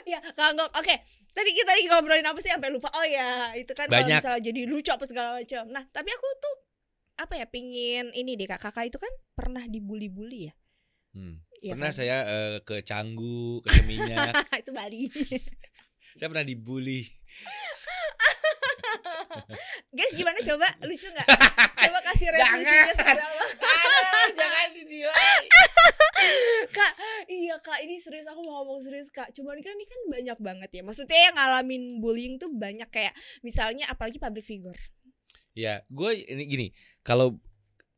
Ya, Kak. Oke. Tadi kita ngobrolin apa sih sampai lupa. Oh ya, itu kan kalau misalnya jadi lucu apa segala macam. Nah, tapi aku tuh pingin ini deh, Kakak itu kan pernah dibully-bully ya? Pernah kan? Saya ke Canggu, ke Seminyak. Itu Bali. Saya pernah dibully. Guys, gimana coba? Lucu gak? Coba kasih revisinya seberapa. Jangan dinilai. Kak, iya Kak, ini serius, aku mau ngomong serius Kak. Cuman kan ini kan banyak banget ya. Maksudnya yang ngalamin bullying tuh banyak, kayak misalnya apalagi public figure. Ya, gue ini gini, kalau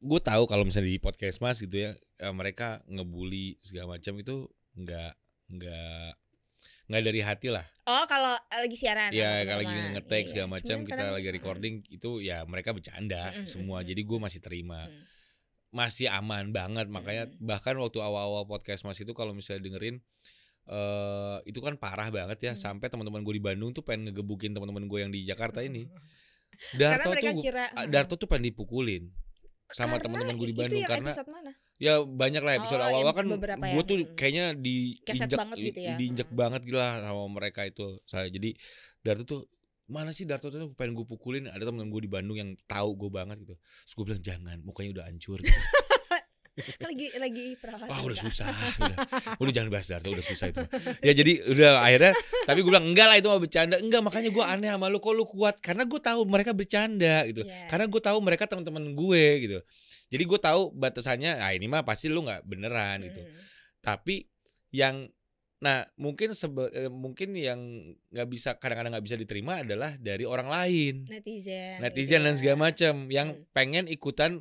gue tahu kalau misalnya di podcast Mas gitu ya, mereka ngebully segala macam itu nggak dari hati lah. Oh, kalau lagi siaran. Ya, kalau lagi nge-tag segala macam, kita lagi recording itu ya mereka bercanda semua. Jadi gue masih terima. Masih aman banget. Makanya bahkan waktu awal-awal podcast Mas itu kalau misalnya dengerin itu kan parah banget ya. Sampai teman-teman gue di Bandung tuh pengen ngegebukin teman-teman gue yang di Jakarta ini. Darto tuh pengen dipukulin sama teman-teman gue di Bandung. Karena mana? Ya banyak lah episode awal-awal kan gue tuh kayaknya diinjek banget gila sama mereka itu. Jadi Darto tuh mana sih Darto tuh pengen gue pukulin. Ada teman gue di Bandung yang tahu gue banget gitu. Terus gue bilang jangan, mukanya udah hancur gitu. lagi perawatan. Wah udah susah udah jangan bahas Darto, udah susah itu. Ya jadi udah akhirnya. Tapi gue bilang enggak lah itu mah bercanda. Enggak, makanya gue aneh sama lu, kok lu kuat. Karena gue tahu mereka bercanda gitu. Karena gue tahu mereka teman-teman gue gitu. Jadi gue tahu batasannya. Nah ini mah pasti lu nggak beneran gitu. Tapi yang mungkin yang nggak bisa, kadang-kadang nggak bisa diterima adalah dari orang lain, netizen dan segala macam yang pengen ikutan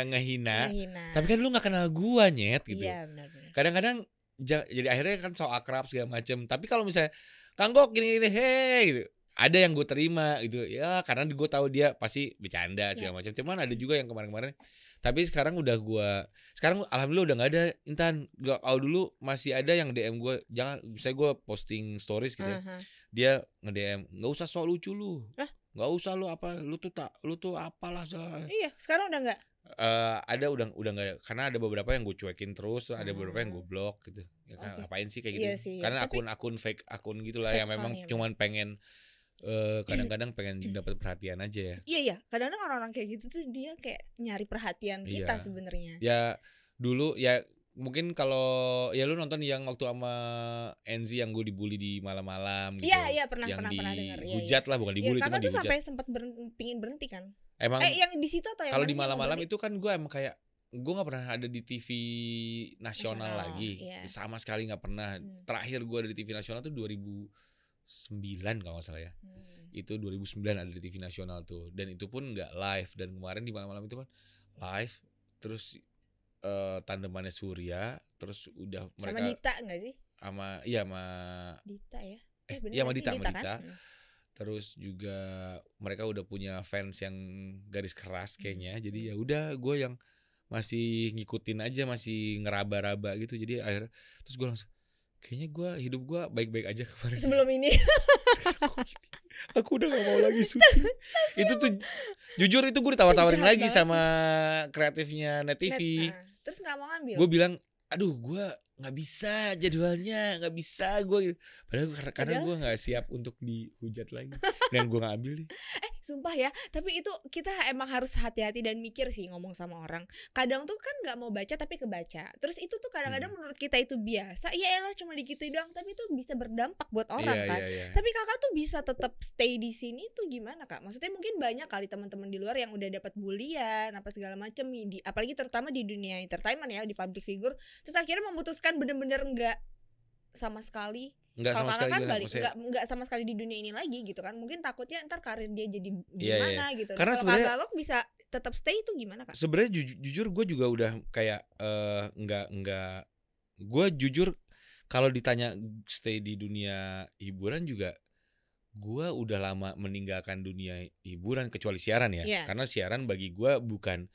ngehina. Tapi kan lu nggak kenal gua nyet gitu. Iya benar-benar. Kadang-kadang jadi akhirnya kan so akrab segala macem. Tapi kalau misalnya Kang Gok gini-gini gitu, ada yang gue terima gitu ya, karena gue tahu dia pasti bercanda segala macam. Cuman ada juga yang kemarin-kemarin. Tapi sekarang sekarang alhamdulillah udah nggak ada. Intan, kalau dulu masih ada yang DM gue, jangan, misalnya gue posting stories gitu ya, dia nge-DM, nggak usah sok lucu lu, nggak usah lu tuh apalah. Iya, sekarang udah nggak. Ada udah nggak, karena ada beberapa yang gue cuekin terus, ada beberapa yang gue blok gitu. Ya kan, ngapain sih kayak gitu? Iya sih, karena akun fake akun gitulah yang memang cuman pengen kadang-kadang pengen dapat perhatian aja ya. Iya, kadang-kadang orang-orang kayak gitu tuh dia kayak nyari perhatian kita sebenarnya. Ya dulu ya mungkin kalau ya lu nonton yang waktu sama Enzi yang gue dibully di malam-malam gitu. Iya, pernah dengar. Hujat lah, bukan dibully, kakak itu tuh sampai sempat pingin berhenti kan? Emang yang di situ atau yang kalau di malam-malam itu kan gue emang kayak gue nggak pernah ada di TV nasional lagi, sama sekali nggak pernah. Terakhir gue ada di TV nasional tuh 2009 kalau nggak salah ya. Itu 2009 ada di TV nasional tuh, dan itu pun nggak live. Dan kemarin di malam-malam itu kan live, terus tandemannya Surya, terus udah mereka sama Dita nggak sih? Sama Dita ya? Iya sama Dita. Kan? Terus juga mereka udah punya fans yang garis keras kayaknya. Jadi ya udah, gue yang masih ngikutin aja, masih ngeraba-raba gitu. Jadi akhirnya terus gue langsung, kayaknya hidup gue baik-baik aja kemarin. Sebelum ini. Aku udah gak mau lagi syuting. Itu tuh jujur itu gue ditawar-tawarin lagi sama kreatifnya Net TV. Terus gak mau ngambil. Gue bilang, aduh gue nggak bisa jadwalnya, nggak bisa gue. Padahal karena gue nggak siap untuk dihujat lagi, dan gue nggak ambil nih. Sumpah ya, tapi itu kita emang harus hati-hati dan mikir sih ngomong sama orang. Kadang tuh kan nggak mau baca tapi kebaca. Terus itu tuh kadang-kadang menurut kita itu biasa. Ya elah cuma digituin doang, tapi itu bisa berdampak buat orang kan. Iya. Tapi kakak tuh bisa tetap stay di sini tuh gimana kak? Maksudnya mungkin banyak kali teman-teman di luar yang udah dapat bulian apa segala macem, apalagi terutama di dunia entertainment ya, di public figure. Terus akhirnya memutuskan bener-bener nggak sama sekali. Kalau kakak kan balik nggak sama sekali di dunia ini lagi gitu kan. Mungkin takutnya ntar karir dia jadi gimana gitu. Karena kalau kakak bisa tetap stay itu gimana kak? Sebenarnya jujur gue juga udah kayak nggak. Gue jujur kalau ditanya stay di dunia hiburan juga, gue udah lama meninggalkan dunia hiburan kecuali siaran ya. Karena siaran bagi gue bukan,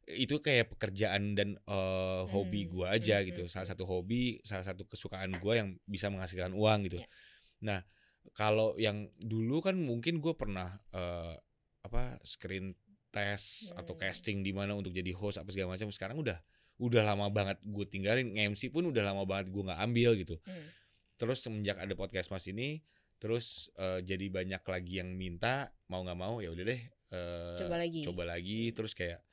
itu kayak pekerjaan dan hobi gue aja gitu. Salah satu hobi, salah satu kesukaan gue yang bisa menghasilkan uang gitu. Nah kalau yang dulu kan mungkin gue pernah screen test atau casting di mana untuk jadi host apa segala macam. Sekarang udah lama banget gue tinggalin. MC pun udah lama banget gue nggak ambil gitu. Terus semenjak ada podcast Mas ini, terus jadi banyak lagi yang minta, mau nggak mau ya udah deh coba lagi. Terus kayak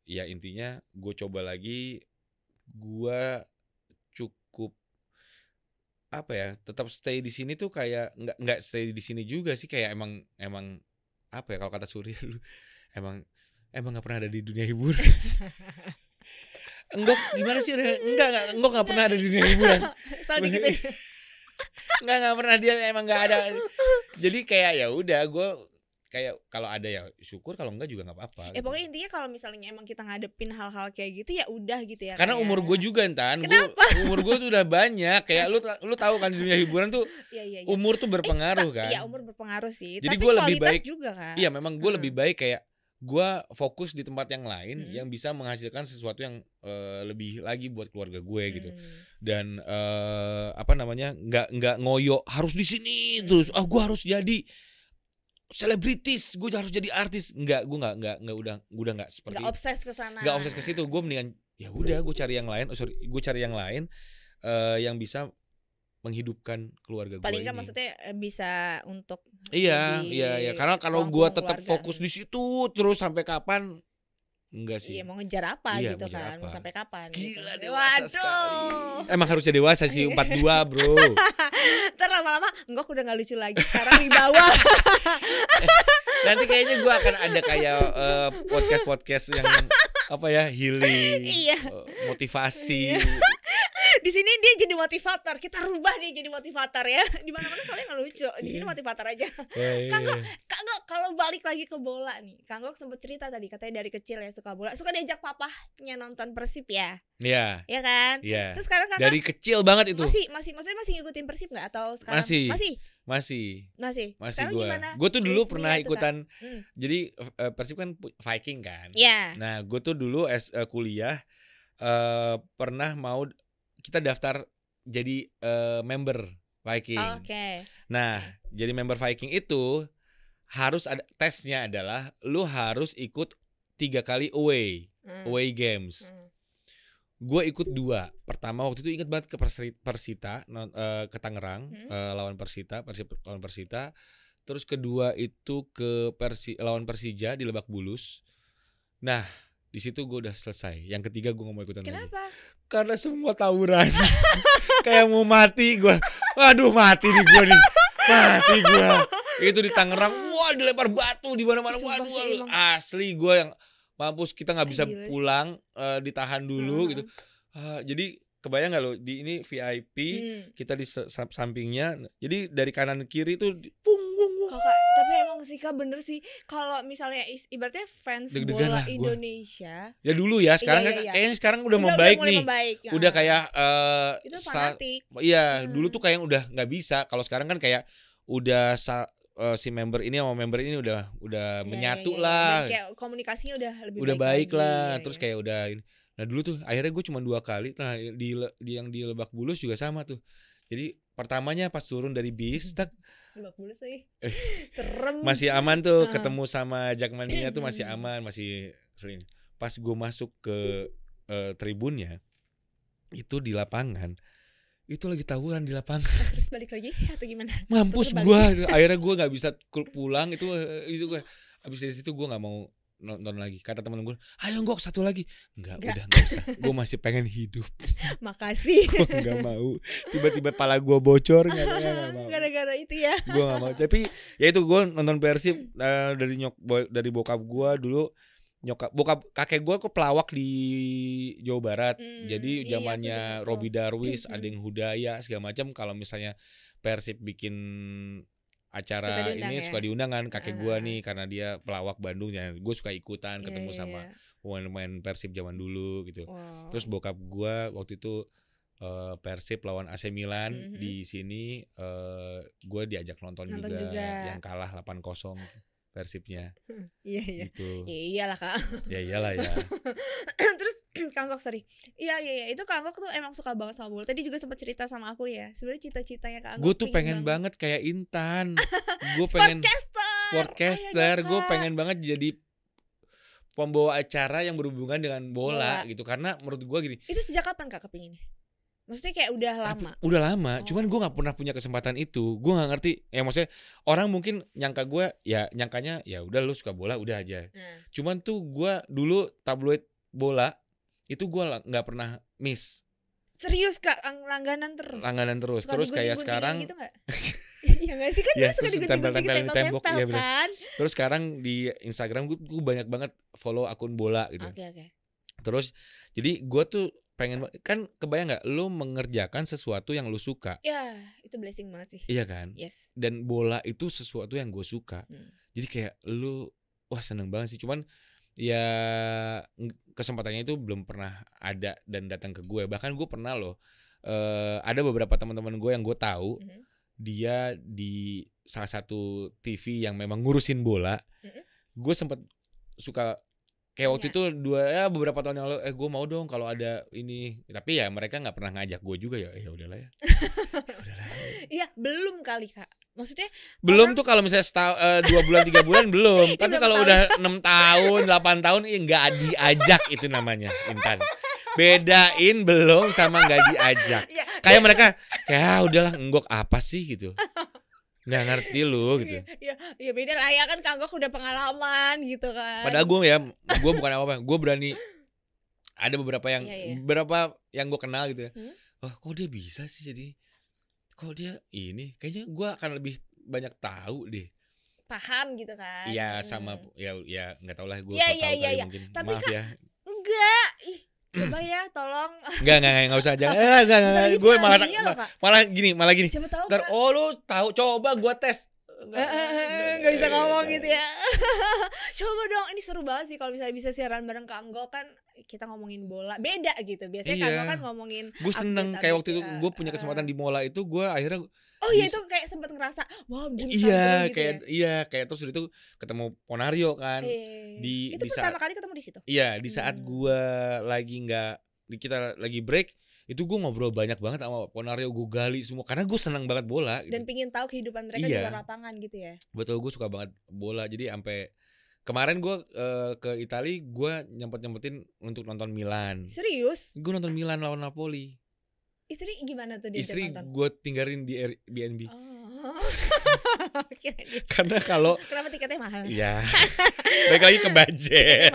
ya intinya gue coba lagi, gue cukup tetap stay di sini tuh, kayak nggak stay di sini juga sih, kayak emang kalau kata Surya lu emang nggak pernah ada di dunia hiburan. Enggak gimana sih, enggak pernah ada di dunia hiburan. Soal gitu. Nggak pernah, dia emang nggak ada. Jadi kayak ya udah, gue kayak kalau ada ya syukur, kalau enggak juga nggak apa-apa. Pokoknya intinya kalau misalnya emang kita ngadepin hal-hal kayak gitu ya udah gitu ya. Karena umur gue juga umur gue tuh udah banyak. Kayak lu tahu kan di dunia hiburan tuh umur tuh berpengaruh kan. Iya, umur berpengaruh sih. Jadi gue lebih baik juga kan. Iya, memang gue lebih baik kayak gue fokus di tempat yang lain yang bisa menghasilkan sesuatu yang lebih lagi buat keluarga gue gitu. Dan nggak ngoyo harus di sini terus. Gue harus jadi selebritis, gue harus jadi artis. Gue udah nggak seperti nggak obses ke sana, nggak obses ke situ. Gue mendingan ya udah gue cari yang lain. Gue cari yang lain yang bisa menghidupkan keluarga gue. Paling nggak maksudnya bisa untuk iya. Karena kalau gue tetap fokus di situ terus sampai kapan? Enggak sih. Iya, mau ngejar apa gitu kan? Mau sampai kapan? Gila, gitu. Dewasa sekali. Emang harusnya dewasa sih, 42 bro. Ntar lama-lama enggak, udah gak lucu lagi, sekarang di bawah. Nanti kayaknya gue akan ada kayak podcast yang healing, motivasi. Di sini dia jadi motivator, kita rubah dia jadi motivator ya. Di mana-mana soalnya nggak lucu, di sini motivator aja. Kagak kalau balik lagi ke bola nih, Kang Gok sempet cerita tadi katanya dari kecil ya suka bola, suka diajak papahnya nonton Persib ya. Iya. Iya kan? Iya. Terus sekarang Kakak dari kecil banget itu. Maksudnya masih ngikutin Persib nggak atau sekarang? Masih Sekarang gue. gimana? Gue tuh dulu Resmi pernah itu, ikutan. Jadi Persib kan Viking kan. Iya. Nah, gue tuh dulu kuliah pernah mau kita daftar jadi member Viking. Oke. Nah, jadi member Viking itu harus ada tesnya adalah lu harus ikut 3 kali away games. Gue ikut 2. Pertama waktu itu inget banget ke Persita ke Tangerang lawan Persita, Persib lawan Persita. Terus kedua itu ke lawan Persija di Lebak Bulus. Nah, di situ gue udah selesai. Yang ketiga gue gak mau ikutan lagi. Kenapa? Karena semua tawuran. Kayak mau mati gue. Waduh, mati nih gue nih. Mati gue. Itu di Tangerang, wah dilempar batu di mana-mana. Waduh, asli gue yang mampus, kita nggak bisa pulang, ditahan dulu gitu. Jadi kebayang nggak lo, di ini VIP, kita di sampingnya. Jadi dari kanan kiri tuh Kakak, tapi emang sih Kak bener sih, kalau misalnya ibaratnya fans bola Indonesia. Ya dulu ya, sekarang kayaknya sekarang udah membaik nih. Udah kayak itu fanatik. Iya, dulu tuh kayak udah nggak bisa. Kalau sekarang kan kayak udah si member ini sama member ini udah menyatu lah. Dan kayak komunikasinya udah lebih baik lagi. lah. Terus kayak udah ini. Nah dulu tuh akhirnya gue cuma 2 kali. Nah yang di Lebak Bulus juga sama tuh. Jadi pertamanya pas turun dari bis, Lebak Bulus sih serem. Masih aman tuh, ketemu sama Jakmania tuh masih aman, masih sering. Pas gue masuk ke tribunnya, itu di lapangan, itu lagi tawuran di lapangan. Terus balik lagi atau gimana? Mampus gue, akhirnya gue nggak bisa pulang. Itu gue abis dari situ gue nggak mau nonton lagi. Kata temen gue, ayo Gok satu lagi. Udah nggak usah, gue masih pengen hidup. Makasih. Gue nggak mau. Tiba-tiba pala gue bocor, nggak mau. Gara-gara itu ya. Gue nggak mau. Tapi ya itu gue nonton Persib dari bokap gue dulu. Bokap kakek gue kok pelawak di Jawa Barat. Jadi zamannya Robi Darwis, Adeng Hudaya segala macam. Kalau misalnya Persib bikin acara suka diundang kan kakek gue nih, karena dia pelawak Bandung ya. Gue suka ikutan, ketemu sama pemain Persib zaman dulu gitu. Terus bokap gue waktu itu Persib lawan AC Milan di sini, gue diajak nonton juga. Yang kalah 8-0 Persibnya. Iya. Gitu. Ya iyalah Kak. Ya iyalah ya. Terus Kang Gok Iya, itu Kang Gok tuh emang suka banget sama bola. Tadi juga sempat cerita sama aku ya. Sebenarnya cita-citanya Kang Gok. Gue tuh pengen banget kayak Intan. Gue pengen sportcaster. Gue pengen banget jadi pembawa acara yang berhubungan dengan bola gitu. Karena menurut gue gini. Itu sejak kapan Kak kepinginnya? Maksudnya kayak udah lama. Udah lama, cuman gue nggak pernah punya kesempatan itu. Gue nggak ngerti. Ya maksudnya orang mungkin nyangkanya ya udah lu suka bola udah aja. Cuman tuh gue dulu tabloid bola itu gue nggak pernah miss. Serius Kak, langganan terus. Terus kayak sekarang. Gitu ya nggak sih kan dia suka digunting-gunting di tembok ya, kan. Terus sekarang di Instagram gue banyak banget follow akun bola gitu. Oke. Terus jadi gue tuh pengen, kan kebayang nggak lu mengerjakan sesuatu yang lu suka? Ya itu blessing banget sih. Iya kan? Yes. Dan bola itu sesuatu yang gue suka. Jadi kayak lu seneng banget sih. Cuman ya kesempatannya itu belum pernah ada dan datang ke gue. Bahkan gue pernah loh ada beberapa teman-teman gue yang gue tahu dia di salah satu TV yang memang ngurusin bola. Gue sempet suka kayak waktu itu beberapa tahun yang lalu gue mau dong kalau ada ini, tapi ya mereka nggak pernah ngajak gue juga ya udahlah ya. Iya belum kali Kak, maksudnya belum tuh kalau misalnya 2 bulan 3 bulan belum, tapi kalau udah 6 tahun 8 tahun nggak diajak itu namanya Intan. Bedain belum sama nggak diajak. Kayak mereka kayak udahlah Gok apa sih gitu. Nggak ngerti lu gitu. Ya beda lah ya kan Kang Gok udah pengalaman gitu kan. Padahal gue bukan apa-apa. Gue berani. Ada beberapa yang gue kenal gitu ya. Kok dia bisa sih jadi. Kok dia ini. Kayaknya gue akan lebih banyak tahu deh. Paham gitu kan. Iya sama ya nggak tahu lah gue. Iya. Mungkin. Tapi maaf ya. Enggak. Coba ya tolong. Enggak usah aja. Enggak. Gue malah gini. Siapa tahu Ntar, lu tahu, coba gue tes. nggak bisa ngomong gitu ya. Coba dong, ini seru banget sih kalau misalnya bisa siaran bareng Kak Anggo, kan kita ngomongin bola beda gitu. Biasanya Kak Anggo kan ngomongin gue seneng kayak waktu itu gue punya kesempatan di Mola itu, gue akhirnya iya itu kayak sempet ngerasa wow iya gitu kayak ya? Iya kayak terus itu ketemu Ponario kan itu di pertama saat kali ketemu di situ? iya di saat gue lagi kita lagi break itu, gue ngobrol banyak banget sama Ponario, gue gali semua karena gue seneng banget bola gitu. Dan pingin tahu kehidupan mereka di luar lapangan gitu ya. Betul, gue suka banget bola, jadi sampai kemarin gue ke Italia, gue nyempetin untuk nonton Milan. Serius? Gue nonton Milan lawan Napoli. Istri gimana tuh dia Istri nonton? gue tinggalin di Airbnb. Karena kalau kenapa tiketnya mahal? Iya. Balik lagi ke budget.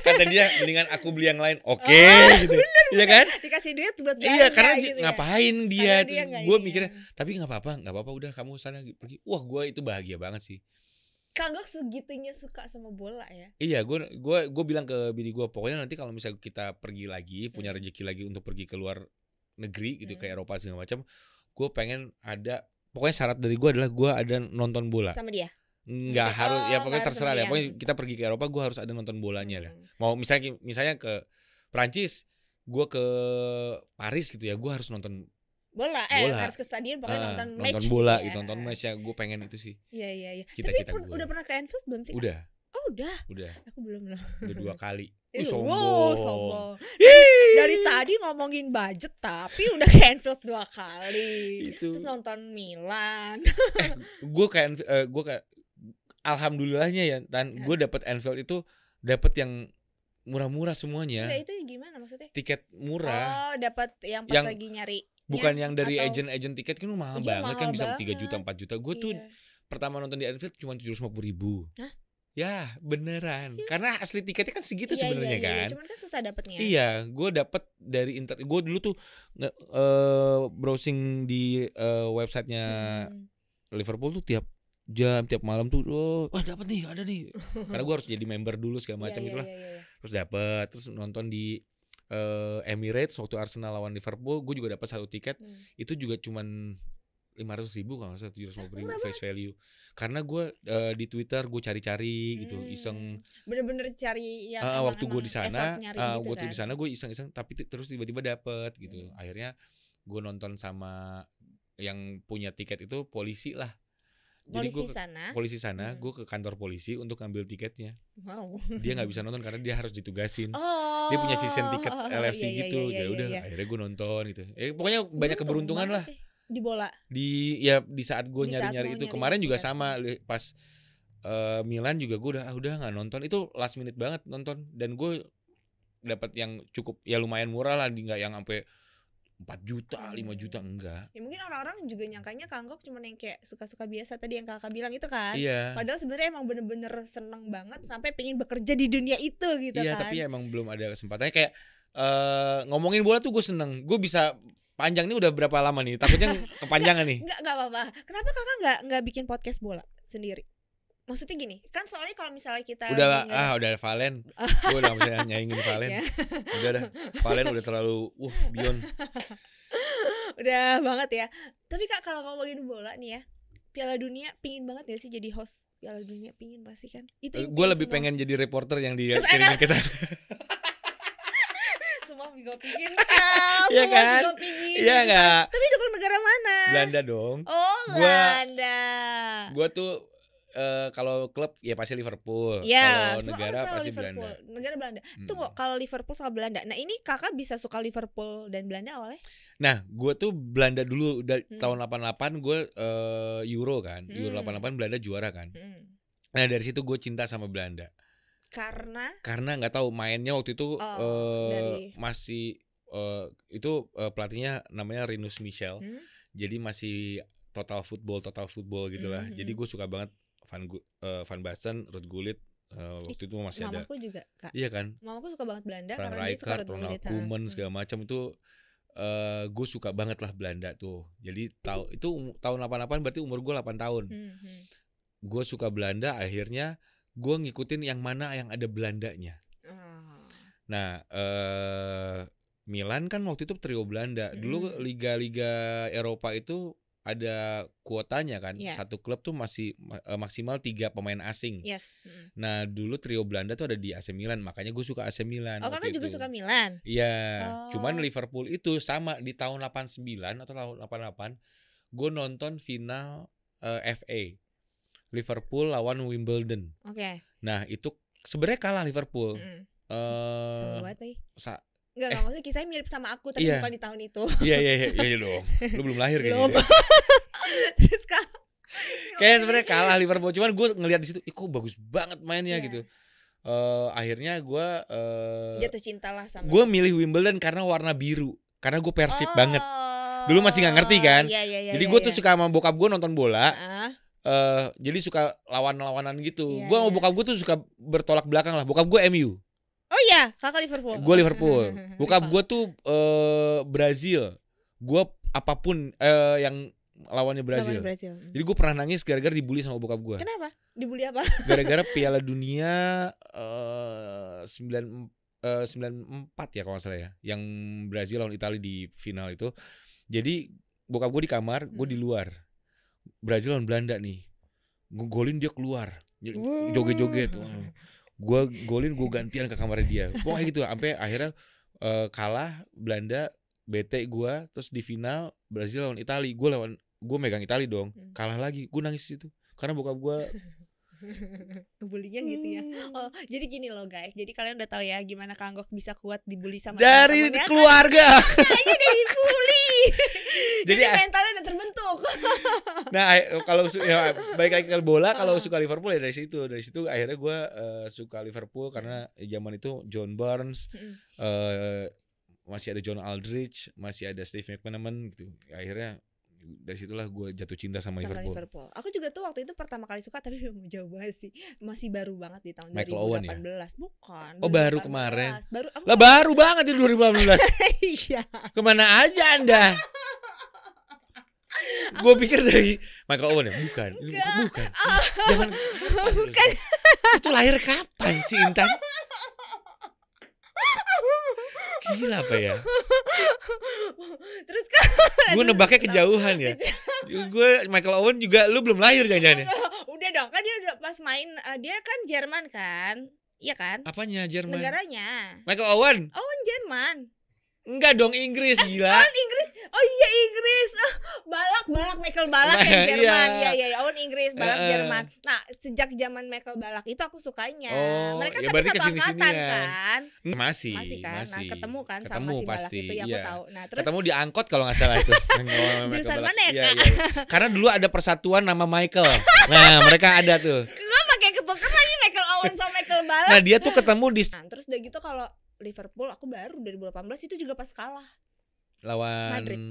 Kata dia mendingan aku beli yang lain. Oke, gitu. Iya kan? Dikasih duit buat belanja. Iya, karena gitu ngapain dia? Gue mikirnya, ya. tapi nggak apa-apa, udah kamu sana pergi. Wah, gue itu bahagia banget sih. Kak Anggo segitunya suka sama bola ya? Iya, gue bilang ke bini gue, pokoknya nanti kalau misalnya kita pergi lagi, punya rezeki lagi untuk pergi ke luar negeri gitu, ke Eropa segala macam, gue pengen ada, pokoknya syarat dari gue adalah gue ada nonton bola sama dia. Nggak harus ya, pokoknya terserah ya, pokoknya kita pergi ke Eropa gue harus ada nonton bolanya lah. Mau misalnya ke Prancis, gue ke Paris gitu ya, gue harus nonton bola. Harus ke stadion pokoknya nonton match bola gitu, gitu, nonton match ya, gue pengen itu sih. Iya. Cita-cita gue. Udah pernah ke Anfield belum sih? Udah. Oh udah. Aku belum loh. Udah 2 kali. Sombong. Dari tadi ngomongin budget tapi udah ke Anfield 2 kali. Terus nonton Milan. Gue kayak alhamdulillahnya ya, dan gue dapet Anfield itu dapet yang murah-murah semuanya. Enggak, itu gimana maksudnya? Tiket murah. Oh, dapat yang pas lagi nyari. Bukan yang dari agen tiket kan mahal banget kan, bisa 3 juta 4 juta. Gue tuh pertama nonton di Anfield cuma 750.000. Hah? Ya beneran, karena asli tiketnya kan segitu sebenarnya kan. Cuman kan susah dapetnya. Iya, gue dapet dari gue dulu tuh browsing di websitenya Liverpool tuh tiap jam, tiap malam tuh, wah dapet nih, ada nih. Karena gue harus jadi member dulu segala macam itulah. Terus dapet, terus nonton di Emirates waktu Arsenal lawan Liverpool, gue juga dapat 1 tiket. Itu juga cuman 500.000 kalau nggak salah, 750.000 face value. Karena gue di Twitter gue cari-cari gitu, iseng. Bener-bener cari yang waktu gue di sana, gitu di sana gue iseng-iseng, tapi terus tiba-tiba dapet gitu. Akhirnya gue nonton sama yang punya tiket itu polisi lah. Jadi polisi sana, gue ke kantor polisi untuk ngambil tiketnya. Wow. Dia nggak bisa nonton karena dia harus ditugasin. Dia punya season tiket LFC gitu. Ya udah, akhirnya gue nonton gitu. Pokoknya banyak keberuntungan lah. Di bola. Di saat gue nyari-nyari itu. Kemarin juga sama, pas Milan juga gue udah nggak nonton. Itu last minute banget nonton, dan gue dapat yang cukup ya lumayan murah lah, nggak yang sampai 4 juta, 5 juta, enggak. Ya mungkin orang-orang juga nyangkanya Kak Anggo cuma yang kayak suka-suka biasa tadi yang Kakak bilang itu kan. Iya. Padahal sebenarnya emang bener-bener seneng banget sampai pengen bekerja di dunia itu gitu kan. Iya, tapi emang belum ada kesempatannya. Kayak ngomongin bola tuh gue seneng. Gue bisa panjang nih, udah berapa lama nih? Takutnya kepanjangan nih. Enggak apa-apa. Kenapa Kakak enggak bikin podcast bola sendiri? Maksudnya gini, kan soalnya kalau misalnya kita udah Valen, gue udah misalnya nyaingin Valen, udah Valen udah terlalu beyond, udah banget ya. Tapi Kak, kalau ngomongin bola nih ya, Piala Dunia pingin banget gak sih jadi host Piala Dunia? Pingin pasti kan? Gue lebih pengen jadi reporter yang dikirimin ke sana. Semua gue pingin. Iya kan? Iya nggak? Tapi dukung negara mana? Belanda dong. Oh, Belanda. Gue tuh kalau klub ya pasti Liverpool. Ya, kalau negara pasti Liverpool. Belanda. Negara Belanda. Tunggu, kalau Liverpool sama Belanda. Nah, ini Kakak bisa suka Liverpool dan Belanda awalnya? Nah, gue tuh Belanda dulu dari tahun 88 gue Euro kan. Euro 88 Belanda juara kan. Nah, dari situ gue cinta sama Belanda. Karena nggak tahu, mainnya waktu itu masih itu pelatihnya namanya Rinus Michel. Jadi masih total football gitulah. Jadi gue suka banget Van Basten, Ruud Gullit, waktu itu masih ada. Mamaku juga, Kak. Iya kan? Mamaku suka banget Belanda Frank karena dia suka Rijkaard, Ronald Koeman segala macam itu. Gue suka banget lah Belanda tuh. Jadi itu tahun 88 berarti umur gue 8 tahun. Gue suka Belanda, akhirnya gue ngikutin yang mana yang ada Belandanya. Nah, Milan kan waktu itu trio Belanda. Dulu liga-liga Eropa itu ada kuotanya kan. Iya. Satu klub tuh masih maksimal 3 pemain asing. Yes. Nah dulu trio Belanda tuh ada di AC Milan, makanya gue suka AC Milan. Oh kakak juga suka Milan? Iya. Oh. Cuman Liverpool itu sama di tahun 89 atau tahun 88 gue nonton final FA Liverpool lawan Wimbledon. Oke. Nah itu sebenarnya kalah Liverpool. Seru banget Enggak maksudnya kisahnya mirip sama aku tapi bukan di tahun itu. Iya dong. Lu belum lahir kayaknya. Belum. Terus kayak sebenarnya kalah Liverpool, cuman gue ngelihat di situ, kok bagus banget mainnya gitu. Akhirnya gue jatuh cinta lah sama. Gue milih Wimbledon karena warna biru, karena gue Persib banget. Dulu masih nggak ngerti kan. Jadi gue tuh suka sama bokap gue nonton bola. Jadi suka lawan-lawanan gitu. Gue sama bokap gue tuh suka bertolak belakang lah. Bokap gue MU. Oh iya, kakak Liverpool. Gue Liverpool. Bokap gue tuh Brazil. Gue apapun yang lawannya Brazil. Jadi gue pernah nangis gara-gara dibully sama bokap gue. Kenapa? Dibully apa? Gara-gara Piala Dunia 94 ya kalau nggak salah ya, yang Brazil lawan Italia di final itu. Jadi bokap gue di kamar, gue di luar. Brazil lawan Belanda nih. Gue golin dia keluar, joget-joget. Gue golin, gue gantian ke kamarnya dia. Pokoknya gitu sampai akhirnya kalah Belanda, bete gue. Terus di final Brazil lawan Italia, gue megang Italia dong. Kalah lagi, gue nangis itu karena bokap gue ngebullynya gitu ya. Oh, jadi gini loh guys. Jadi kalian udah tahu ya gimana Kang Gok bisa kuat dibully sama dari keluarga. Makanya dia dibully. Jadi mentalnya udah terbentuk. Nah, kalau ya, balik lagi ke bola, kalau suka Liverpool ya dari situ. Dari situ akhirnya gue suka Liverpool karena zaman itu John Barnes, masih ada John Aldridge, masih ada Steve McManaman gitu. Akhirnya dari situlah gue jatuh cinta sama Liverpool. Aku juga tuh waktu itu pertama kali suka, tapi belum jauh banget sih. Masih baru banget di tahun Michael 2018. Owen ya? Bukan. Oh 2018. Baru kemarin. Baru banget di 2018. Iya. Kemana aja Anda? Gue pikir dari Michael Owen ya? Bukan. Zaman bukan. Itu lahir kapan sih Intan? Gila apa ya? Terus kan gue nebaknya kejauhan ya. Gue Michael Owen juga lu belum lahir jangan-jangan. Udah dong, kan dia udah pas main, dia kan Jerman kan? Iya kan? Apanya Jerman? Negaranya. Michael Owen. Owen Jerman. Enggak dong, Inggris gila. Inggris. Oh iya Inggris. Balak Michael Balak yang Jerman. Iya, Owen Inggris, Balak Jerman. Nah, sejak zaman Michael Balak itu aku sukanya. Mereka ya tapi satu angkatan ya. kan? Masih kan. Nah, ketemu kan sama si Balak pasti. itu ya aku tahu. Nah, terus ketemu di angkot kalau enggak salah itu. Jurusan mana ya, Kak? Iya. Karena dulu ada persatuan nama Michael. Nah, mereka ada tuh. Gua pakai ketuker lagi Michael Owen sama Michael Balak. Nah, dia tuh ketemu di terus udah gitu kalau Liverpool aku baru 2018 itu juga pas kalah lawan Madrid.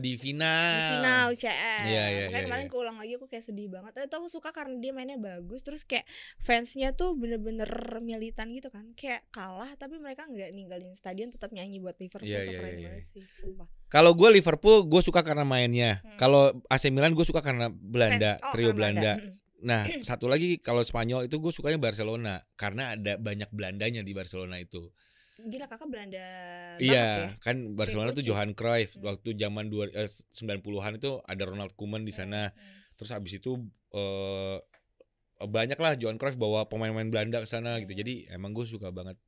Di final. Di final UCL. Iya. Kemarin aku ulang lagi, aku kayak sedih banget. Tapi aku suka karena dia mainnya bagus. Terus kayak fansnya tuh bener-bener militan gitu kan. Kayak kalah tapi mereka nggak ninggalin stadion, tetap nyanyi buat Liverpool. Itu keren banget sih, sumpah. Kalau gue Liverpool gue suka karena mainnya. Kalau AC Milan gue suka karena Belanda, trio Belanda. Nah, satu lagi kalau Spanyol itu gue sukanya Barcelona karena ada banyak Belandanya di Barcelona itu. Gila kakak Belanda iya, banget ya. Kan Barcelona tuh Johan Cruyff waktu zaman 90-an itu ada Ronald Koeman di sana. Terus habis itu banyak lah Johan Cruyff bawa pemain-pemain Belanda ke sana gitu. Jadi emang gue suka banget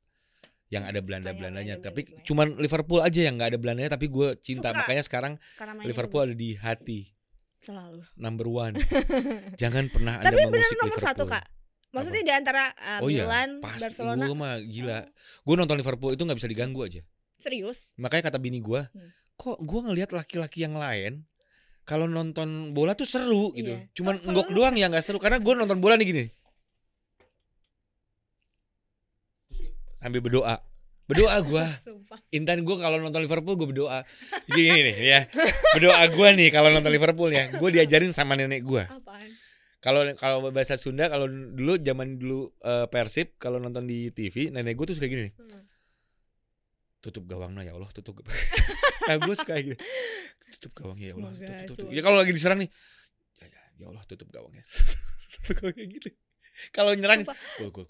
yang ada Belanda-Belandanya. Tapi cuman Liverpool aja yang nggak ada Belandanya tapi gue cinta. Makanya sekarang Liverpool ada di hati. Selalu number 1. Jangan pernah Anda mengusik Liverpool. Tapi benar nomor 1 Kak. Maksudnya di antara Milan, Barcelona. Gue mah gila. Gue nonton Liverpool itu gak bisa diganggu aja. Serius? Makanya kata bini gue, kok gue ngelihat laki-laki yang lain kalau nonton bola tuh seru gitu. Cuman enggok doang ya gak seru. Karena gue nonton bola nih gini, sambil berdoa gue. Intan gue kalau nonton Liverpool gue berdoa. Gini nih ya. Berdoa gue nih kalau nonton Liverpool ya. Gue diajarin sama nenek gue. Apaan? Kalau bahasa Sunda, kalau dulu zaman dulu Persib kalau nonton di TV, nenek gue tuh suka gini nih. Tutup gawangnya ya Allah, tutup. Nah, gue suka gitu. Tutup gawangnya ya Allah, tutup. Ya kalau lagi diserang nih, ya Allah tutup gawangnya. Kayak gitu. Kalau nyerang, gol.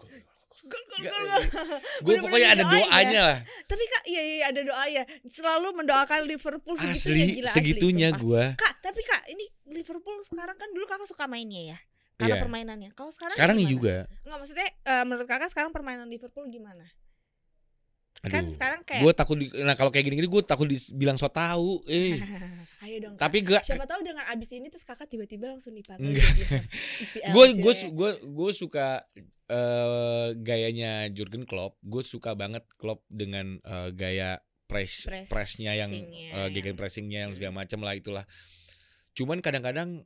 Gue pokoknya ada doanya lah. Tapi Kak, iya ada doanya. Selalu mendoakan Liverpool segitunya, gila segitunya gue. Kak, tapi Kak, ini Liverpool sekarang kan dulu Kakak suka mainnya ya. Karena permainannya. Kalau sekarang juga. Enggak, maksudnya menurut Kakak sekarang permainan Liverpool gimana? Kan sekarang kayak gue takut kalau kayak gini-gini gue takut dibilang so tahu. Ayo dong Kak. Tapi siapa tahu dengan abis ini terus Kakak tiba-tiba langsung dipanggil. Gue suka gayanya Jurgen Klopp. Gue suka banget Klopp dengan gaya pressnya yang gegen pressingnya yang segala macam lah itulah. Cuman kadang-kadang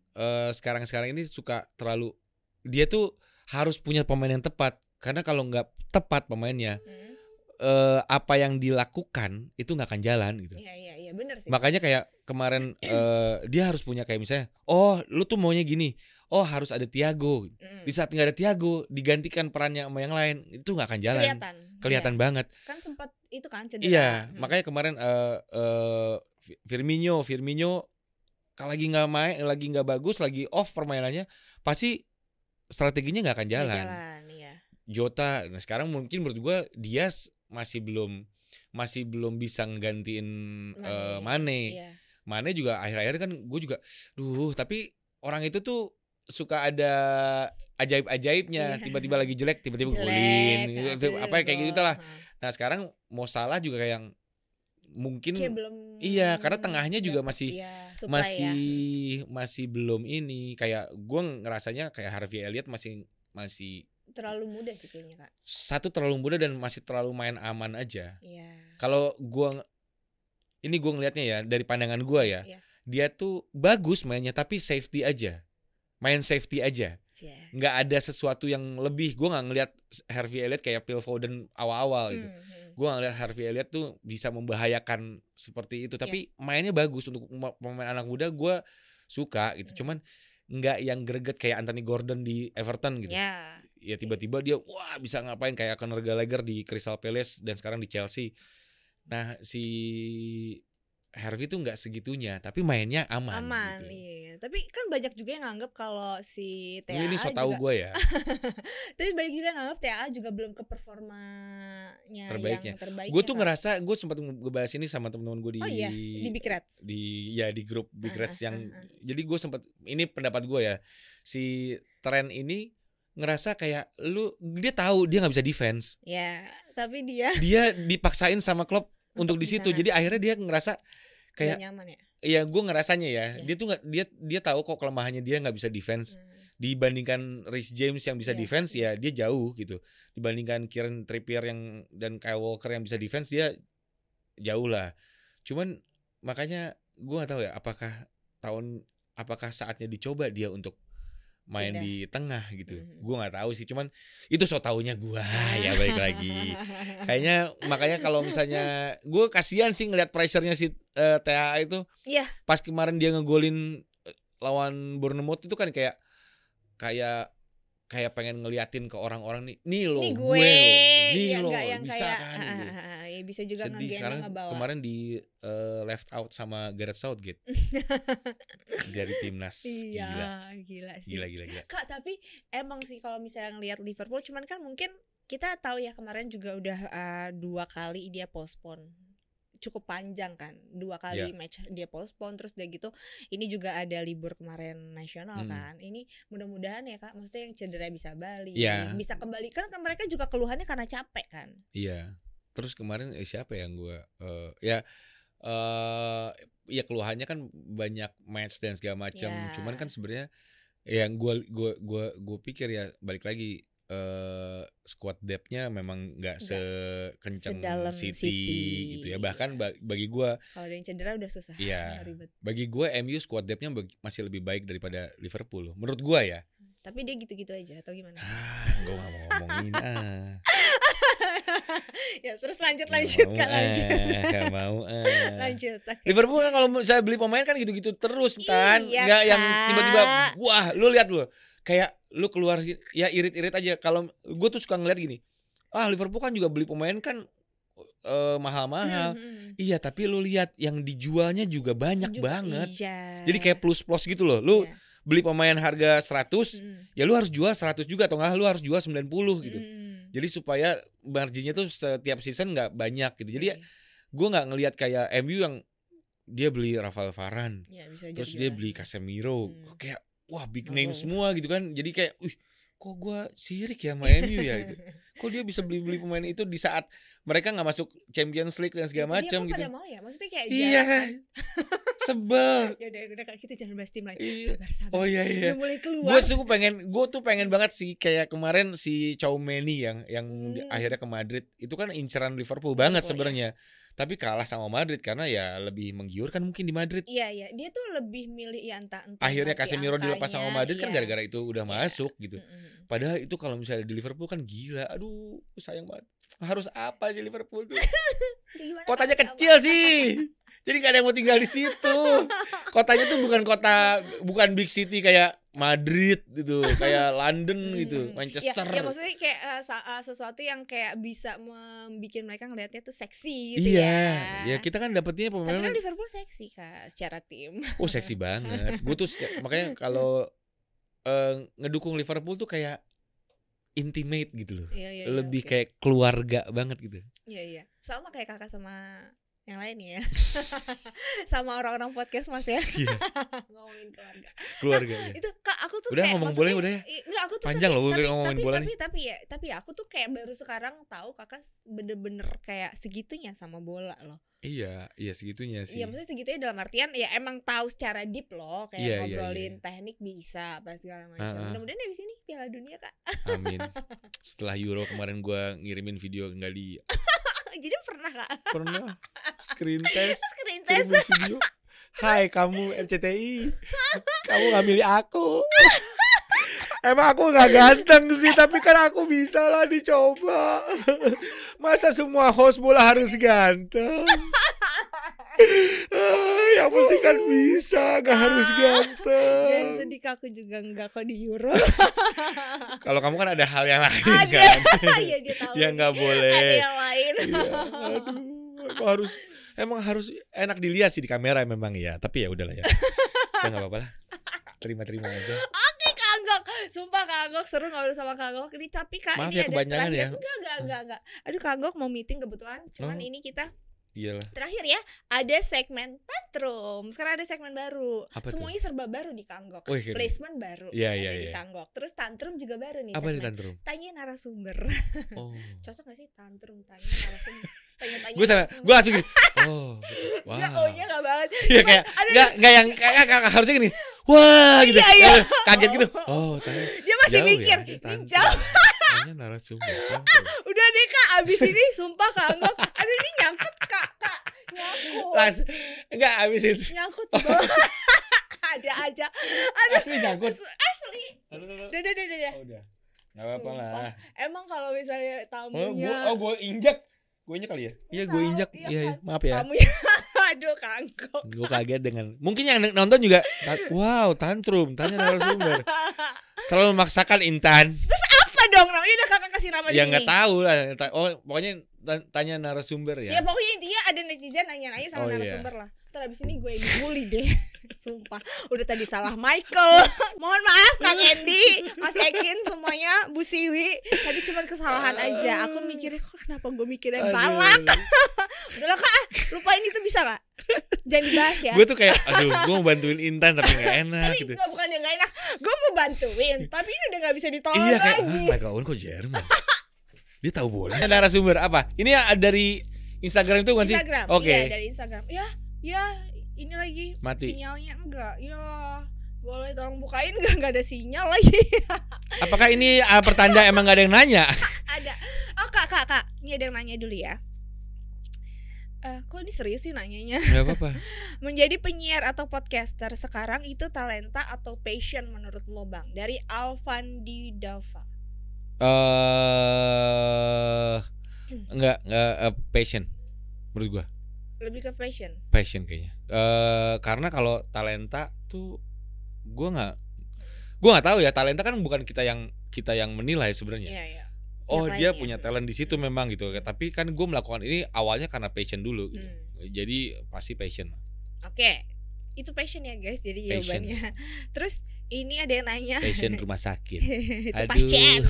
sekarang ini suka terlalu, dia tuh harus punya pemain yang tepat, karena kalau nggak tepat pemainnya apa yang dilakukan itu nggak akan jalan gitu. Iya benar sih. Makanya kayak kemarin dia harus punya kayak misalnya, lu tuh maunya gini, harus ada Thiago. Di saat nggak ada Thiago, digantikan perannya sama yang lain, itu nggak akan jalan. Kelihatan banget. Kan sempat itu kan cedera. Iya, makanya kemarin Firmino kalau lagi nggak main, lagi nggak bagus, lagi off permainannya, pasti strateginya nggak akan jalan. Iya. Jota, nah sekarang mungkin menurut gue dia masih belum bisa nggantiin Mane. Iya. Mane juga akhir-akhir kan gue juga, tapi orang itu tuh suka ada ajaib-ajaibnya, tiba-tiba lagi jelek, tiba-tiba golin, apa kayak gitu lah. Nah sekarang Mo Salah juga kayak yang mungkin karena tengahnya juga masih belum ini, kayak gue ngerasanya kayak Harvey Elliott masih terlalu muda sih kayaknya Kak. Satu terlalu muda dan masih terlalu main aman aja. Iya. Kalau gue ngelihatnya ya dari pandangan gue ya, dia tuh bagus mainnya tapi safety aja, main safety aja, nggak ada sesuatu yang lebih. Gue nggak ngelihat Harvey Elliott kayak Phil Foden awal-awal gitu. Gue nggak ngelihat Harvey Elliott tuh bisa membahayakan seperti itu, tapi mainnya bagus untuk pemain anak muda. Gue suka gitu, cuman nggak yang greget kayak Anthony Gordon di Everton gitu. Ya tiba-tiba dia bisa ngapain kayak Conor Gallagher di Crystal Palace dan sekarang di Chelsea. Nah si Harvey tuh nggak segitunya, tapi mainnya aman gitu. Iya. Tapi kan banyak juga yang nganggap kalau si TAA ini so tahu gue ya. Tapi banyak juga yang nganggap TAA juga belum ke performanya terbaiknya. Yang terbaiknya. Gue tuh ngerasa, gue sempat ngebahas ini sama teman-teman gue di Big Reds. Di grup Big Reds yang jadi gue sempat, ini pendapat gue ya, si Trent ini ngerasa kayak dia tahu dia nggak bisa defense. Ya, tapi dia dipaksain sama Klopp untuk di situ. Jadi akhirnya dia ngerasa kayak gak nyaman ya. Iya, gue ngerasanya ya. Dia tuh dia tahu kok kelemahannya dia nggak bisa defense. Dibandingkan Reece James yang bisa defense, ya dia jauh gitu. Dibandingkan Kieran Trippier dan Kyle Walker yang bisa defense, dia jauh lah. Cuman makanya gue nggak tahu ya apakah saatnya dicoba dia untuk main di tengah gitu. Gue nggak tahu sih, cuman itu so taunya gue ya, balik lagi. Kayaknya makanya kalau misalnya gue kasihan sih ngeliat pressure-nya si TAA itu. Pas kemarin dia ngegolin lawan Bournemouth itu kan kayak pengen ngeliatin ke orang-orang nih lo gue lo bisa kayak, kan gitu. Ya bisa juga ngebawa. Kemarin di left out sama Gareth Southgate dari timnas. Gila sih. Gila. Kak, tapi emang sih kalau misalnya ngelihat Liverpool, cuman kan mungkin kita tahu ya kemarin juga udah 2 kali dia postpone. Cukup panjang kan, 2 kali match dia postpone, terus udah gitu ini juga ada libur kemarin nasional kan. Ini mudah-mudahan ya Kak, maksudnya yang cedera bisa balik, bisa kembali, kan mereka juga keluhannya karena capek kan. Iya. Terus kemarin siapa yang gue keluhannya kan banyak match dan segala macam. Cuman kan sebenarnya yang gue pikir ya, balik lagi squad depth-nya memang nggak sekencang City gitu ya. Bahkan bagi gue, kalau ada yang cedera udah susah. Ribet. Bagi gue MU squad depth-nya masih lebih baik daripada Liverpool menurut gue ya. Tapi dia gitu-gitu aja atau gimana? Gue nggak mau ngomongin Ya terus lanjut kan lanjut. Gak mau. Lanjut. Okay. Liverpool kan kalau saya beli pemain kan gitu-gitu terus kan. Nggak yang tiba-tiba lu lihat lu kayak lu keluar ya irit-irit aja. Kalau gue tuh suka ngeliat gini, Liverpool kan juga beli pemain kan mahal-mahal. Iya, tapi lu lihat yang dijualnya juga banyak banget. Jadi kayak plus gitu loh. Lu beli pemain harga 100, ya lu harus jual 100 juga, atau enggak lu harus jual 90 gitu. Jadi supaya marginnya tuh setiap season nggak banyak gitu. Jadi gue nggak ngelihat kayak MU yang dia beli Rafael Varane, terus dia beli Casemiro, kayak wah big name semua gitu kan. Jadi kayak, kok gue sirik ya sama MU ya gitu. Kok dia bisa beli pemain itu di saat mereka nggak masuk Champions League dan segala macam gitu. Pada mau ya, maksudnya kayak sebel. Ya udah kita jangan bahas tim lain. Sabar. Oh iya. Udah mulai keluar. Gue tuh pengen banget sih kayak kemarin si Tchouaméni yang akhirnya ke Madrid. Itu kan inceran Liverpool banget sebenarnya. Tapi kalah sama Madrid karena ya lebih menggiurkan mungkin di Madrid. Iya, dia tuh lebih milih ya entah akhirnya Casemiro dilepas sama Madrid kan gara-gara itu udah masuk gitu. Padahal itu kalau misalnya di Liverpool kan gila. Aduh, sayang banget. Harus apa sih Liverpool tuh? Kotanya kecil sih. Jadi gak ada yang mau tinggal di situ. Kotanya tuh bukan big city kayak Madrid gitu, kayak London gitu, Manchester. Ya maksudnya kayak sesuatu yang kayak bisa membuat mereka ngelihatnya tuh seksi gitu ya. Iya, kita kan dapetnya pemain. Tapi kan Liverpool seksi Kak secara tim. Oh, seksi banget. Gue tuh makanya kalau ngedukung Liverpool tuh kayak intimate gitu loh. Iya, lebih kayak keluarga banget gitu. Iya. Sama kayak kakak sama yang lain ya. Sama orang-orang podcast Mas ya. Ngomongin keluarga. Nah, itu Kak, aku tuh udah kayak ngomong bola udah ya. Enggak, aku tuh panjang loh ngomongin bola nih. Tapi aku tuh kayak baru sekarang tahu Kakak bener-bener kayak segitunya sama bola loh. Iya segitunya sih. Iya, maksudnya segitunya dalam artian ya emang tahu secara deep loh, kayak ngobrolin teknik bisa apa segala macam. Mudah-mudahan dari sini Piala Dunia Kak. Amin. Setelah Euro kemarin gue ngirimin video nggak di. Jadi pernah Kak? Pernah. Screen test video. Hai kamu RCTI, kamu gak milih aku. Emang aku gak ganteng sih, tapi kan aku bisa lah dicoba. Masa semua host bola harus ganteng? Yang penting kan bisa, gak harus ganteng. Jangan sedih, aku juga enggak kok di Euro. Kalau kamu kan ada hal yang lain kan. Iya, dia tahu. Yang gak boleh. Ada yang lain. Aduh, emang harus enak dilihat sih di kamera memang ya. Tapi ya udahlah ya. Ya gak apa-apa lah. Terima-terima aja. Oke Kak Anggok, sumpah Kak Anggok seru ngobrol sama Kak Anggok ini. Tapi Kak, maaf ini ya kepanjangan ya. Enggak. Aduh Kak Anggok mau meeting kebetulan. Cuman ini kita Iyalah. Terakhir ya, ada segmen tantrum. Sekarang ada segmen baru. Apa semuanya tuh? serba baru di Kanggok. Placement baru di Kanggok. Terus tantrum juga baru nih. Apa nih tantrum? Tanya narasumber. Oh. Cocok gak sih tantrum tanya narasumber? Tanya-tanya. Gue langsung gini. Oh. Wow. Enggak, O-nya enggak banget. Iya kayak enggak yang kayak harusnya gini. Wah gitu. Iya. Kaget gitu. Oh, tanya. Dia masih mikir. Ini jauh. Tanya narasumber. Udah deh Kak, abis ini sumpah Kanggok. Aduh, ini nyangkut Kak. Nyangkut. Enggak abis itu. Nyangkut di bawah. Ada aja. Aduh. Asli nyangkut. Asli. Udah. Udah. Enggak apa-apa lah. Emang kalau misalnya tamunya gue injak. Gue injak kali ya? Iya, gue injak. Iya, maaf ya. Tamunya. Aduh, Kanggok. Gue kaget dengan. Mungkin yang nonton juga wow, tantrum, tanya narasumber. Terlalu memaksakan Intan. Terus apa dong namanya? Udah Kakak kasih nama di sini. Ya enggak tahu lah. Oh, pokoknya tanya narasumber ya. Ya pokoknya intinya ada netizen nanya-nanya sama narasumber lah. Ntar abis ini gue yang dibully deh. Sumpah. Udah tadi salah Michael. Mohon maaf Kang Andy, Mas Ekin, semuanya, Bu Siwi. Tadi cuma kesalahan aja. Aku mikirnya kok kenapa gue mikirnya balak. Udahlah Kak, lupain itu bisa gak? Jangan dibahas ya. Gue tuh kayak aduh, gue mau bantuin Intan tapi gak enak tapi gitu. Bukan yang gak enak, gue mau bantuin tapi ini udah gak bisa ditolong iya, kayak, lagi. Michael Owen kok Jerman. Dia tahu bola. Narasumber apa? Ini dari Instagram itu kan sih? Instagram. Oke. Iya, dari Instagram. Ya, ini lagi mati. Sinyalnya enggak. Ya, boleh tolong bukain enggak ada sinyal lagi. Apakah ini pertanda emang gak ada yang nanya? Ada. Oh, Kak. Ini ada yang nanya dulu ya. Kok ini serius sih nanyanya? Gak apa-apa. Menjadi penyiar atau podcaster sekarang itu talenta atau passion menurut lo Bang? Dari Alfandi Dava. Enggak passion menurut gua. Lebih ke Passion kayaknya. Karena kalau talenta tuh gua nggak tahu ya. Talenta kan bukan kita yang menilai sebenarnya. Iya. Oh dia punya talent di situ memang gitu. Tapi kan gue melakukan ini awalnya karena passion dulu gitu. Jadi pasti passion. Oke. Itu passion ya guys. Jadi jawabannya. Terus Ini ada yang nanya. Passion rumah sakit. Itu Aduh. pasien.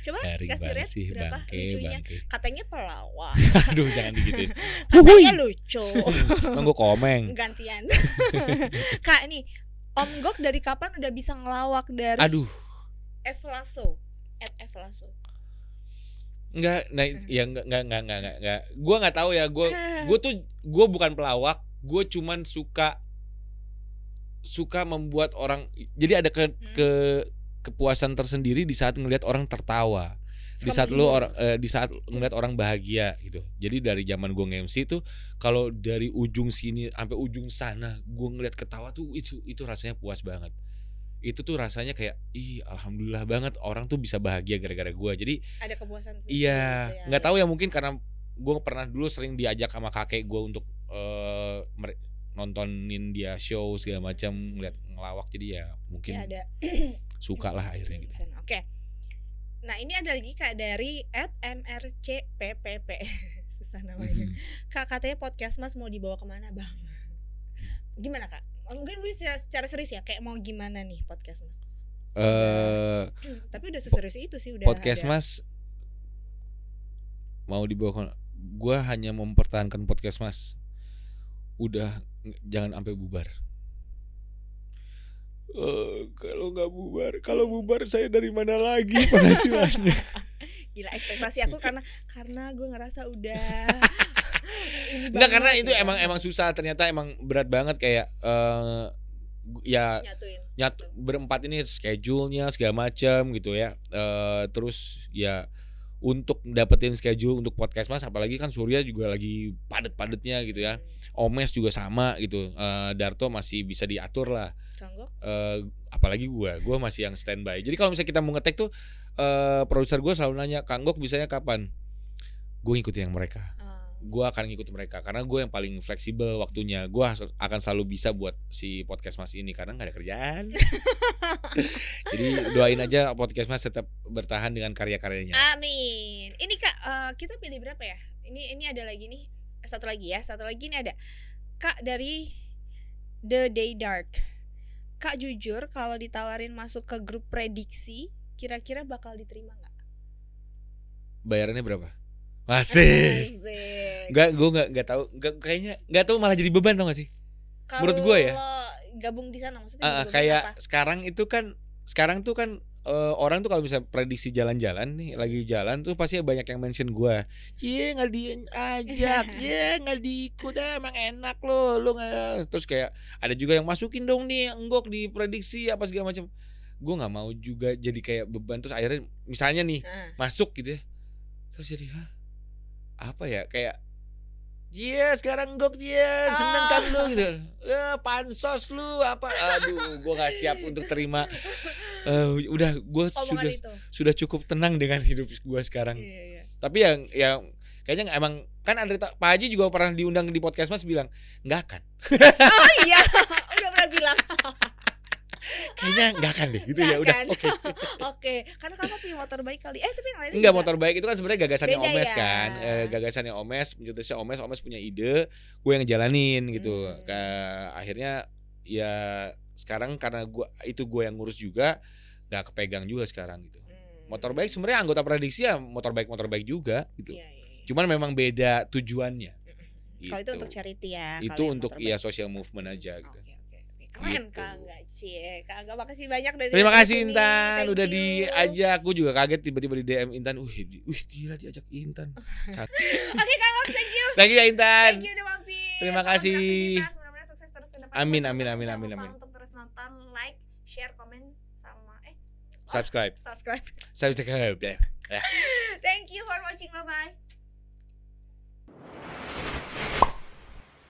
Coba Garing kasih banget rate sih, berapa lucunya. bangke. Katanya pelawak. Aduh, jangan digituin. Katanya lucu. Emang gue komeng. Gantian. Kak nih, Om Gok dari kapan udah bisa ngelawak dari Aduh. Evlaso? Evlaso. Enggak, nah ya enggak. Gue nggak tahu ya, gue bukan pelawak, gue cuman suka membuat orang, jadi ada kepuasan tersendiri di saat ngelihat orang tertawa, di saat di saat ngelihat orang bahagia gitu. Jadi dari zaman gue nge-MC tuh, kalau dari ujung sini sampai ujung sana gue ngelihat ketawa tuh itu rasanya puas banget. Itu tuh rasanya kayak alhamdulillah banget orang tuh bisa bahagia gara-gara gue. Jadi ada kepuasan sih. Iya, nggak tahu ya, mungkin karena gue pernah dulu sering diajak sama kakek gue untuk nontonin dia show segala macam, ngeliat ngelawak, jadi ya mungkin ya ada. Suka lah akhirnya gitu. Oke. Nah ini ada lagi Kak dari @mrcppp susah namanya. Kak, katanya podcast Mas mau dibawa kemana Bang? Gimana Kak? Mungkin bisa secara serius ya, kayak mau gimana nih podcast Mas? Tapi udah seserius itu sih, udah podcast ada. Mas mau dibawa kemana? Gue hanya mempertahankan podcast Mas. Udah jangan sampai bubar. Kalau bubar saya dari mana lagi penghasilannya? Gila, ekspektasi aku karena gue ngerasa udah enggak, karena itu emang susah, ternyata emang berat banget kayak ya berempat ini schedule-nya segala macam gitu ya. Terus ya untuk dapetin schedule untuk podcast Mas, apalagi kan Surya juga lagi padet-padetnya gitu ya. Omes juga sama gitu. Darto masih bisa diatur lah. Apalagi gue masih yang standby. Jadi kalau misalnya kita mau ngetek tuh, produser gue selalu nanya, Kang Gok bisanya kapan? Gue ngikutin yang mereka. Gue akan ngikutin mereka karena gue yang paling fleksibel waktunya. Gue akan selalu bisa buat si podcast Mas ini karena nggak ada kerjaan. Jadi doain aja podcast Mas tetap bertahan dengan karya-karyanya. Amin. Ini Kak, kita pilih berapa ya? Ini ada lagi nih. Satu lagi ini ada Kak dari The Day Dark. Kak, jujur kalau ditawarin masuk ke grup prediksi, kira-kira bakal diterima nggak? Bayarannya berapa? Masih. Gue nggak tahu. Kayaknya nggak tahu, malah jadi beban, tau gak sih? Kalo menurut gue ya. Gabung di sana maksudnya. Kayak apa? Sekarang tuh kan orang tuh kalau bisa prediksi jalan-jalan nih, lagi jalan tuh pasti banyak yang mention gue. Nggak diajak, nggak diikut, emang enak lo nggak. Terus kayak ada juga yang masukin dong nih Enggok di prediksi apa segala macam. Gue nggak mau juga jadi kayak beban, terus akhirnya misalnya nih masuk gitu ya, terus jadi apa ya, kayak sekarang Gok seneng kan lu gitu. Pansos lu apa. Aduh, gue gak siap untuk terima. Udah gue sudah cukup tenang dengan hidup gue sekarang. Iya. Tapi yang kayaknya emang kan Pak Haji juga pernah diundang di podcast Mas, bilang nggak akan. Oh iya, udah pernah bilang. Kayaknya nggak akan deh gitu. Ya udah. Oke. Karena kamu punya motor baik kali. Tapi yang lain enggak, motor baik itu kan sebenarnya gagasannya beda Omes ya? kan. Gagasannya Omes, mencetusnya Omes punya ide, gue yang jalanin gitu. Akhirnya ya sekarang karena gue yang ngurus juga, nggak kepegang juga sekarang gitu. Motor baik sebenarnya anggota prediksi ya motor baik juga gitu. Iya. Cuman memang beda tujuannya. Gitu. Kalau itu untuk charity ya. Itu untuk social movement aja gitu. Keren Kak Angga sih. Kak Angga makasih banyak dari. Terima kasih Intan udah diajak. Gue juga kaget tiba-tiba di DM Intan. Gila diajak Intan. Oke Kak Angga, thank you. Thank you ya Intan. Thank you udah mampir. Terima kasih. Mudah-mudahan sukses terus ke depan. Amin. Jangan lupa untuk terus nonton, like, share, komen sama subscribe. Subscribe. Thank you for watching. Bye bye.